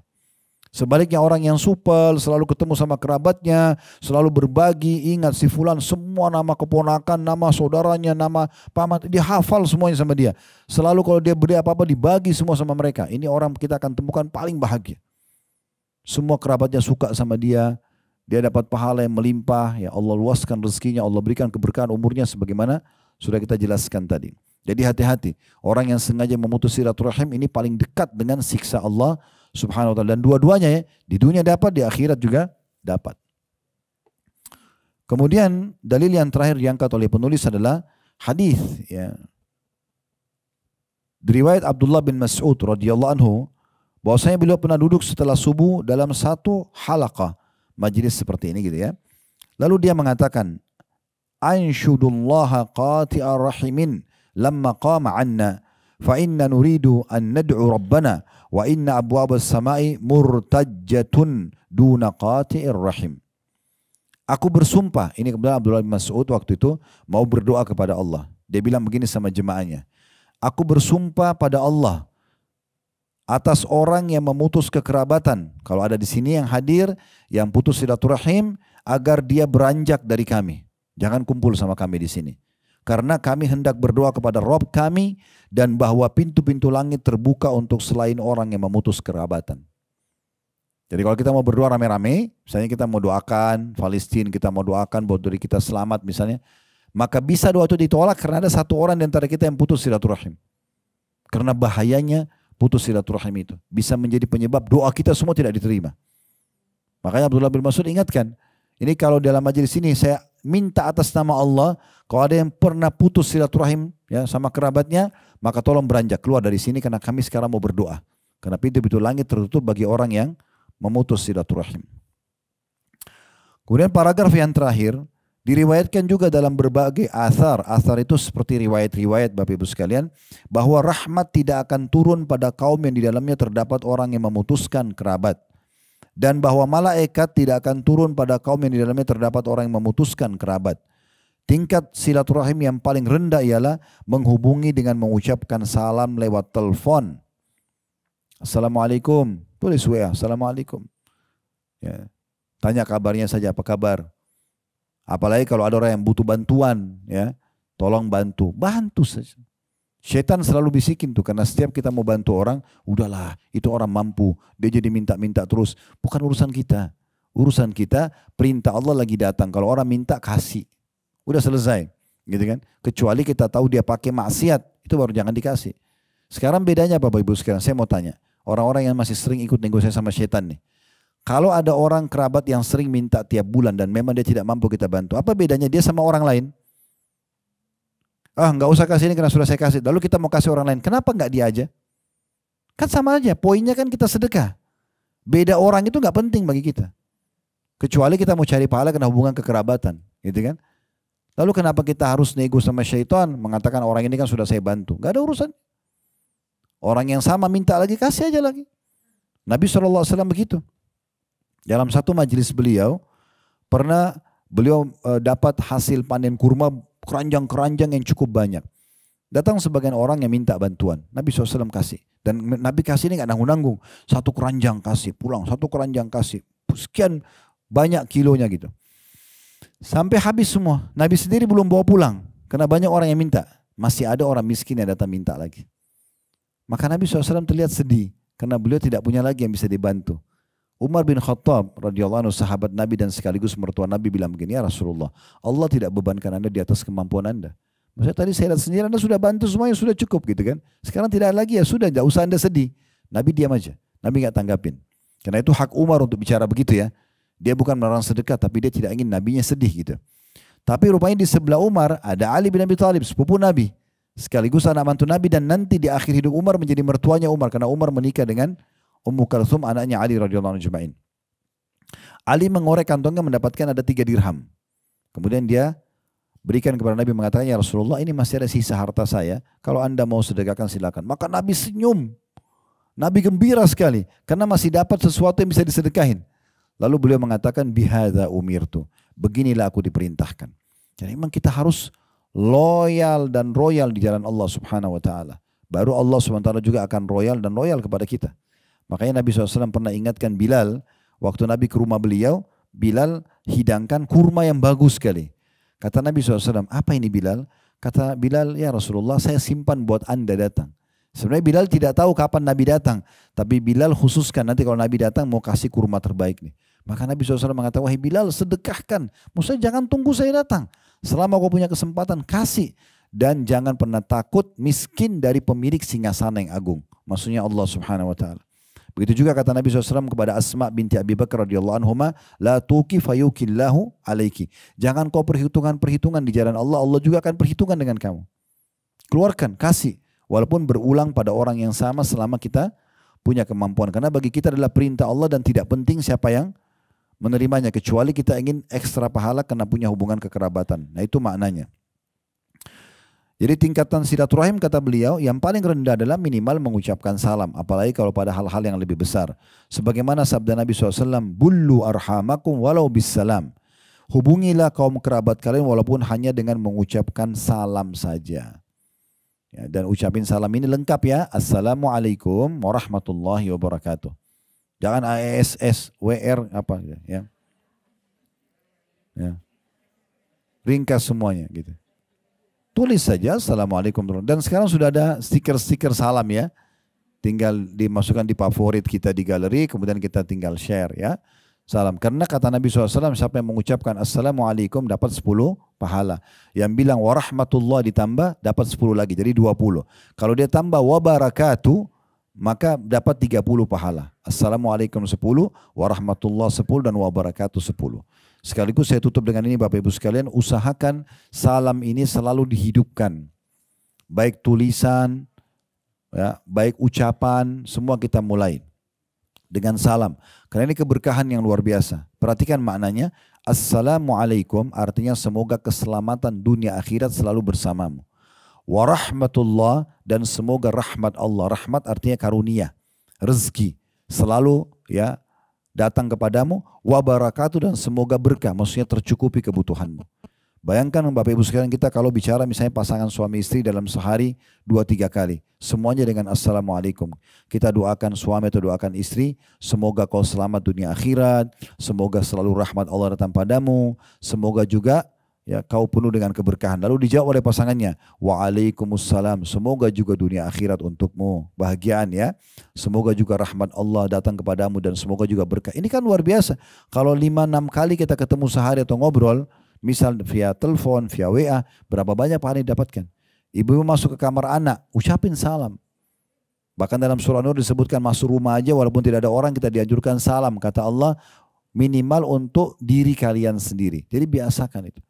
Sebaliknya orang yang supel, selalu ketemu sama kerabatnya, selalu berbagi, ingat si fulan semua nama keponakan, nama saudaranya, nama paman, dia hafal semuanya sama dia. Selalu kalau dia beri apa-apa dibagi semua sama mereka. Ini orang kita akan temukan paling bahagia. Semua kerabatnya suka sama dia, dia dapat pahala yang melimpah, ya Allah luaskan rezekinya, Allah berikan keberkahan umurnya sebagaimana sudah kita jelaskan tadi. Jadi hati-hati, orang yang sengaja memutus silaturahim ini paling dekat dengan siksa Allah Subhanahu wa ta'ala. Dan dua-duanya ya, di dunia dapat, di akhirat juga dapat. Kemudian dalil yang terakhir diangkat oleh penulis adalah hadis ya. Riwayat Abdullah bin Mas'ud radhiyallahu anhu bahwasanya beliau pernah duduk setelah subuh dalam satu halaqah majlis seperti ini gitu ya. Lalu dia mengatakan, "Anshudullaha qati'ar rahimin lamma qama 'anna fa inna nuridu an nad'u rabbana wa inna abwabas samai murtajjatun duna qati'ir rahim." Aku bersumpah, ini kebetulan Abdullah bin Mas'ud waktu itu mau berdoa kepada Allah. Dia bilang begini sama jemaahnya, aku bersumpah pada Allah atas orang yang memutus kekerabatan. Kalau ada di sini yang hadir, yang putus silaturahim, agar dia beranjak dari kami. Jangan kumpul sama kami di sini. Karena kami hendak berdoa kepada Rabb kami dan bahwa pintu-pintu langit terbuka untuk selain orang yang memutus kerabatan. Jadi kalau kita mau berdoa rame-rame, misalnya kita mau doakan Palestina, kita mau doakan buat diri kita selamat misalnya, maka bisa doa itu ditolak karena ada satu orang di antara kita yang putus silaturahim. Karena bahayanya putus silaturahim itu bisa menjadi penyebab doa kita semua tidak diterima. Makanya Abdullah bin Mas'ud ingatkan, ini kalau dalam majelis ini saya minta atas nama Allah, kalau ada yang pernah putus silaturahim ya sama kerabatnya, maka tolong beranjak keluar dari sini karena kami sekarang mau berdoa. Karena pintu-pintu langit tertutup bagi orang yang memutus silaturahim. Kemudian paragraf yang terakhir diriwayatkan juga dalam berbagai athar. Athar itu seperti riwayat-riwayat Bapak Ibu sekalian, bahwa rahmat tidak akan turun pada kaum yang di dalamnya terdapat orang yang memutuskan kerabat. Dan bahwa malaikat tidak akan turun pada kaum yang di dalamnya terdapat orang yang memutuskan kerabat. Tingkat silaturahim yang paling rendah ialah menghubungi dengan mengucapkan salam lewat telepon. Assalamualaikum, tulis WA, Assalamualaikum. Ya. Tanya kabarnya saja, apa kabar? Apalagi kalau ada orang yang butuh bantuan, ya, tolong bantu, bantu saja. Syaitan selalu bisikin tuh, karena setiap kita mau bantu orang, udahlah, itu orang mampu, dia jadi minta-minta terus. Bukan urusan kita. Urusan kita, perintah Allah lagi datang. Kalau orang minta, kasih. Udah selesai, gitu kan? Kecuali kita tahu dia pakai maksiat, itu baru jangan dikasih. Sekarang bedanya apa Bapak Ibu sekalian? Saya mau tanya, orang-orang yang masih sering ikut negosiasi sama syaitan nih. Kalau ada orang kerabat yang sering minta tiap bulan dan memang dia tidak mampu kita bantu, apa bedanya dia sama orang lain? Ah, nggak usah kasih ini karena sudah saya kasih. Lalu kita mau kasih orang lain, kenapa nggak dia aja? Kan sama aja, poinnya kan kita sedekah. Beda orang itu nggak penting bagi kita. Kecuali kita mau cari pahala karena hubungan kekerabatan, gitu kan? Lalu kenapa kita harus nego sama syaitan, mengatakan orang ini kan sudah saya bantu? Nggak ada urusan. Orang yang sama minta lagi, kasih aja lagi. Nabi SAW begitu. Dalam satu majelis beliau, pernah beliau dapat hasil panen kurma keranjang-keranjang yang cukup banyak. Datang sebagian orang yang minta bantuan. Nabi SAW kasih. Dan Nabi kasih ini gak nanggung-nanggung. Satu keranjang kasih, pulang. Satu keranjang kasih. Sekian banyak kilonya gitu. Sampai habis semua. Nabi sendiri belum bawa pulang. Karena banyak orang yang minta. Masih ada orang miskin yang datang minta lagi. Maka Nabi SAW terlihat sedih. Karena beliau tidak punya lagi yang bisa dibantu. Umar bin Khattab radhiyallahu anhu, sahabat Nabi dan sekaligus mertua Nabi, bilang begini, ya Rasulullah, Allah tidak bebankan Anda di atas kemampuan Anda. Maksudnya tadi saya lihat sendiri Anda sudah bantu semuanya, sudah cukup gitu kan. Sekarang tidak lagi, ya sudah, tidak usah Anda sedih. Nabi diam aja, Nabi nggak tanggapin. Karena itu hak Umar untuk bicara begitu ya. Dia bukan melarang sedekah, tapi dia tidak ingin Nabinya sedih gitu. Tapi rupanya di sebelah Umar ada Ali bin Abi Thalib, sepupu Nabi. Sekaligus anak mantu Nabi dan nanti di akhir hidup Umar menjadi mertuanya Umar. Karena Umar menikah dengan Ummu Kalthum, anaknya Ali radhiyallahu anhu ajma'in. Ali mengorek kantongnya mendapatkan ada 3 dirham. Kemudian dia berikan kepada Nabi, mengatakan, ya Rasulullah, ini masih ada sisa harta saya. Kalau Anda mau sedekahkan silakan. Maka Nabi senyum. Nabi gembira sekali karena masih dapat sesuatu yang bisa disedekahin. Lalu beliau mengatakan bihadza umirtu. Beginilah aku diperintahkan. Jadi memang kita harus loyal dan royal di jalan Allah Subhanahu wa taala. Baru Allah Subhanahu wa taala juga akan royal dan royal kepada kita. Makanya Nabi SAW pernah ingatkan Bilal, waktu Nabi ke rumah beliau, Bilal hidangkan kurma yang bagus sekali. Kata Nabi SAW, apa ini Bilal? Kata Bilal, ya Rasulullah, saya simpan buat Anda datang. Sebenarnya Bilal tidak tahu kapan Nabi datang. Tapi Bilal khususkan nanti kalau Nabi datang mau kasih kurma terbaik nih. Maka Nabi SAW mengatakan, wahai Bilal sedekahkan. Maksudnya jangan tunggu saya datang. Selama kau punya kesempatan kasih. Dan jangan pernah takut miskin dari pemilik singgasana yang agung. Maksudnya Allah Subhanahu wa ta'ala. Begitu juga kata Nabi SAW kepada Asma binti Abi Bakar radhiyallahu anhuma, la tuki fayukillahu alaiki. Jangan kau perhitungan-perhitungan di jalan Allah, Allah juga akan perhitungan dengan kamu. Keluarkan, kasih. Walaupun berulang pada orang yang sama selama kita punya kemampuan. Karena bagi kita adalah perintah Allah dan tidak penting siapa yang menerimanya. Kecuali kita ingin ekstra pahala karena punya hubungan kekerabatan. Nah itu maknanya. Jadi tingkatan silaturahim kata beliau yang paling rendah adalah minimal mengucapkan salam. Apalagi kalau pada hal-hal yang lebih besar. Sebagaimana sabda Nabi SAW, bullu arhamakum walau bis salam. Hubungilah kaum kerabat kalian walaupun hanya dengan mengucapkan salam saja. Ya, dan ucapin salam ini lengkap ya. Assalamualaikum warahmatullahi wabarakatuh. Jangan ASS, WR apa ya. Ya. Ringkas semuanya gitu. Tulis saja Assalamualaikum. Dan sekarang sudah ada stiker-stiker salam ya. Tinggal dimasukkan di favorit kita di galeri, kemudian kita tinggal share ya. Salam. Karena kata Nabi SAW, siapa yang mengucapkan Assalamualaikum dapat 10 pahala. Yang bilang warahmatullah ditambah dapat 10 lagi, jadi 20. Kalau dia tambah wabarakatuh, maka dapat 30 pahala. Assalamualaikum 10, warahmatullah 10, dan wabarakatuh 10. Sekaligus saya tutup dengan ini Bapak Ibu sekalian, usahakan salam ini selalu dihidupkan. Baik tulisan, ya, baik ucapan, semua kita mulai dengan salam. Karena ini keberkahan yang luar biasa. Perhatikan maknanya, Assalamualaikum artinya semoga keselamatan dunia akhirat selalu bersamamu. Warahmatullah, dan semoga rahmat Allah. Rahmat artinya karunia, rezeki selalu ya datang kepadamu. Wabarakatuh, dan semoga berkah, maksudnya tercukupi kebutuhanmu. Bayangkan Bapak Ibu sekalian, kita kalau bicara misalnya pasangan suami istri dalam sehari 2-3 kali. Semuanya dengan Assalamualaikum. Kita doakan suami atau doakan istri, semoga kau selamat dunia akhirat. Semoga selalu rahmat Allah datang padamu. Semoga juga ya kau penuh dengan keberkahan. Lalu dijawab oleh pasangannya, waalaikumsalam. Semoga juga dunia akhirat untukmu. Bahagiaan ya. Semoga juga rahmat Allah datang kepadamu dan semoga juga berkah. Ini kan luar biasa. Kalau 5-6 kali kita ketemu sehari atau ngobrol, misal via telepon, via WA, berapa banyak pahala yang didapatkan. Ibu masuk ke kamar anak, ucapin salam. Bahkan dalam surah Nur disebutkan masuk rumah aja walaupun tidak ada orang kita dianjurkan salam. Kata Allah minimal untuk diri kalian sendiri. Jadi biasakan itu.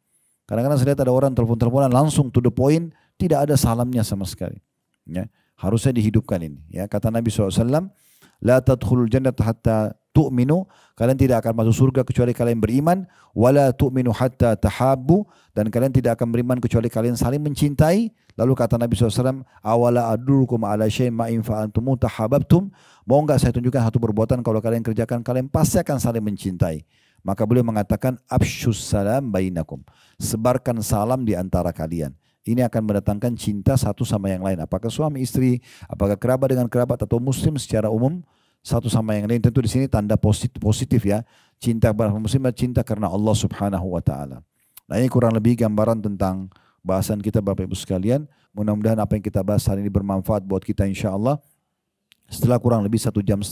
Kadang-kadang saya lihat ada orang telepon-teleponan langsung to the point, tidak ada salamnya sama sekali. Ya, harusnya dihidupkan ini. Ya, kata Nabi SAW, la tadkhulul jannata hatta tu'minu, kalian tidak akan masuk surga kecuali kalian beriman, wala tu'minu hatta tahabbu, dan kalian tidak akan beriman kecuali kalian saling mencintai. Lalu kata Nabi SAW, awala adullukum ala syai'in ma in fa'altum tahabbtum, mau enggak saya tunjukkan satu perbuatan kalau kalian kerjakan kalian pasti akan saling mencintai. Maka beliau mengatakan afsyus salam bainakum, sebarkan salam di antara kalian. Ini akan mendatangkan cinta satu sama yang lain. Apakah suami istri, apakah kerabat dengan kerabat atau muslim secara umum, satu sama yang lain. Tentu di sini tanda positif ya. Cinta kepada muslim, cinta karena Allah Subhanahu wa taala. Nah, ini kurang lebih gambaran tentang bahasan kita Bapak Ibu sekalian. Mudah-mudahan apa yang kita bahas hari ini bermanfaat buat kita insyaallah. Setelah kurang lebih 1,5 jam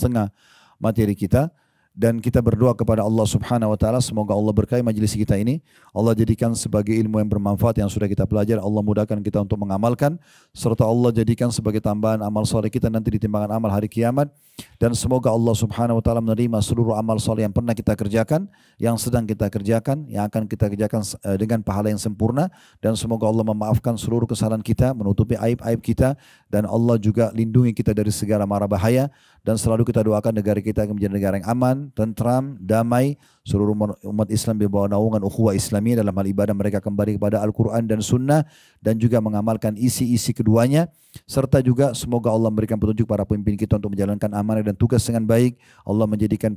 materi kita, dan kita berdoa kepada Allah Subhanahu wa taala semoga Allah berkahi majelis kita ini. Allah jadikan sebagai ilmu yang bermanfaat yang sudah kita pelajari. Allah mudahkan kita untuk mengamalkan, serta Allah jadikan sebagai tambahan amal soleh kita nanti di timbangan amal hari kiamat. Dan semoga Allah Subhanahu wa taala menerima seluruh amal soleh yang pernah kita kerjakan, yang sedang kita kerjakan, yang akan kita kerjakan dengan pahala yang sempurna. Dan semoga Allah memaafkan seluruh kesalahan kita, menutupi aib-aib kita, dan Allah juga lindungi kita dari segala mara bahaya. Dan selalu kita doakan negara kita menjadi negara yang aman, tentram, damai, seluruh umat Islam di bawah naungan ukhuwah Islamiyah dalam hal ibadah mereka kembali kepada Al-Quran dan Sunnah dan juga mengamalkan isi-isi keduanya, serta juga semoga Allah memberikan petunjuk para pemimpin kita untuk menjalankan amanah dan tugas dengan baik. Allah memberikan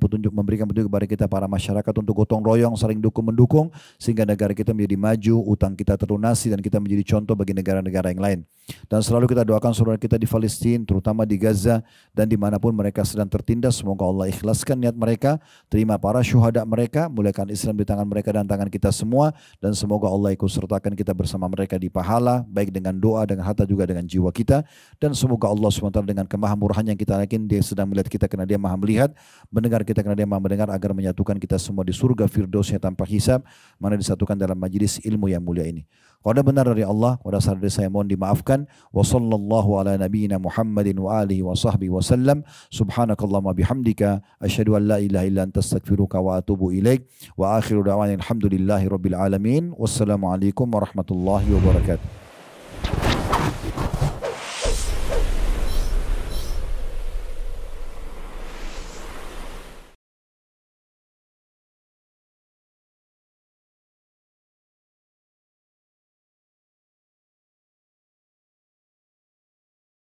petunjuk kepada kita para masyarakat untuk gotong royong, saling dukung-mendukung sehingga negara kita menjadi maju, utang kita terlunasi dan kita menjadi contoh bagi negara-negara yang lain. Dan selalu kita doakan saudara kita di Palestina, terutama di Gaza dan dimanapun mereka sedang tertindas. Semoga Allah ikhlaskan niat mereka, terima para syuhada mereka, muliakan Islam di tangan mereka dan tangan kita semua, dan semoga Allah ikut sertakan kita bersama mereka di pahala, baik dengan doa, dengan harta juga dengan jiwa kita. Dan semoga Allah SWT dengan kemahamurahan yang kita yakin dia sedang melihat kita karena dia maha melihat, mendengar kita karena dia maha mendengar, agar menyatukan kita semua di surga firdausnya tanpa hisab, mana disatukan dalam majlis ilmu yang mulia ini. Kalau ada benar dari Allah, pada saat saya mohon dimaafkan. Wa sallallahu ala nabiyyina Muhammadin wa alihi wa sahbihi wa sallam. Subhanakallahumma bihamdika asyhadu an la ilaha illa anta astaghfiruka wa atubu ilaik. Wa akhiru da'wana alhamdulillahi rabbil alamin. Wassalamualaikum warahmatullahi wabarakatuh.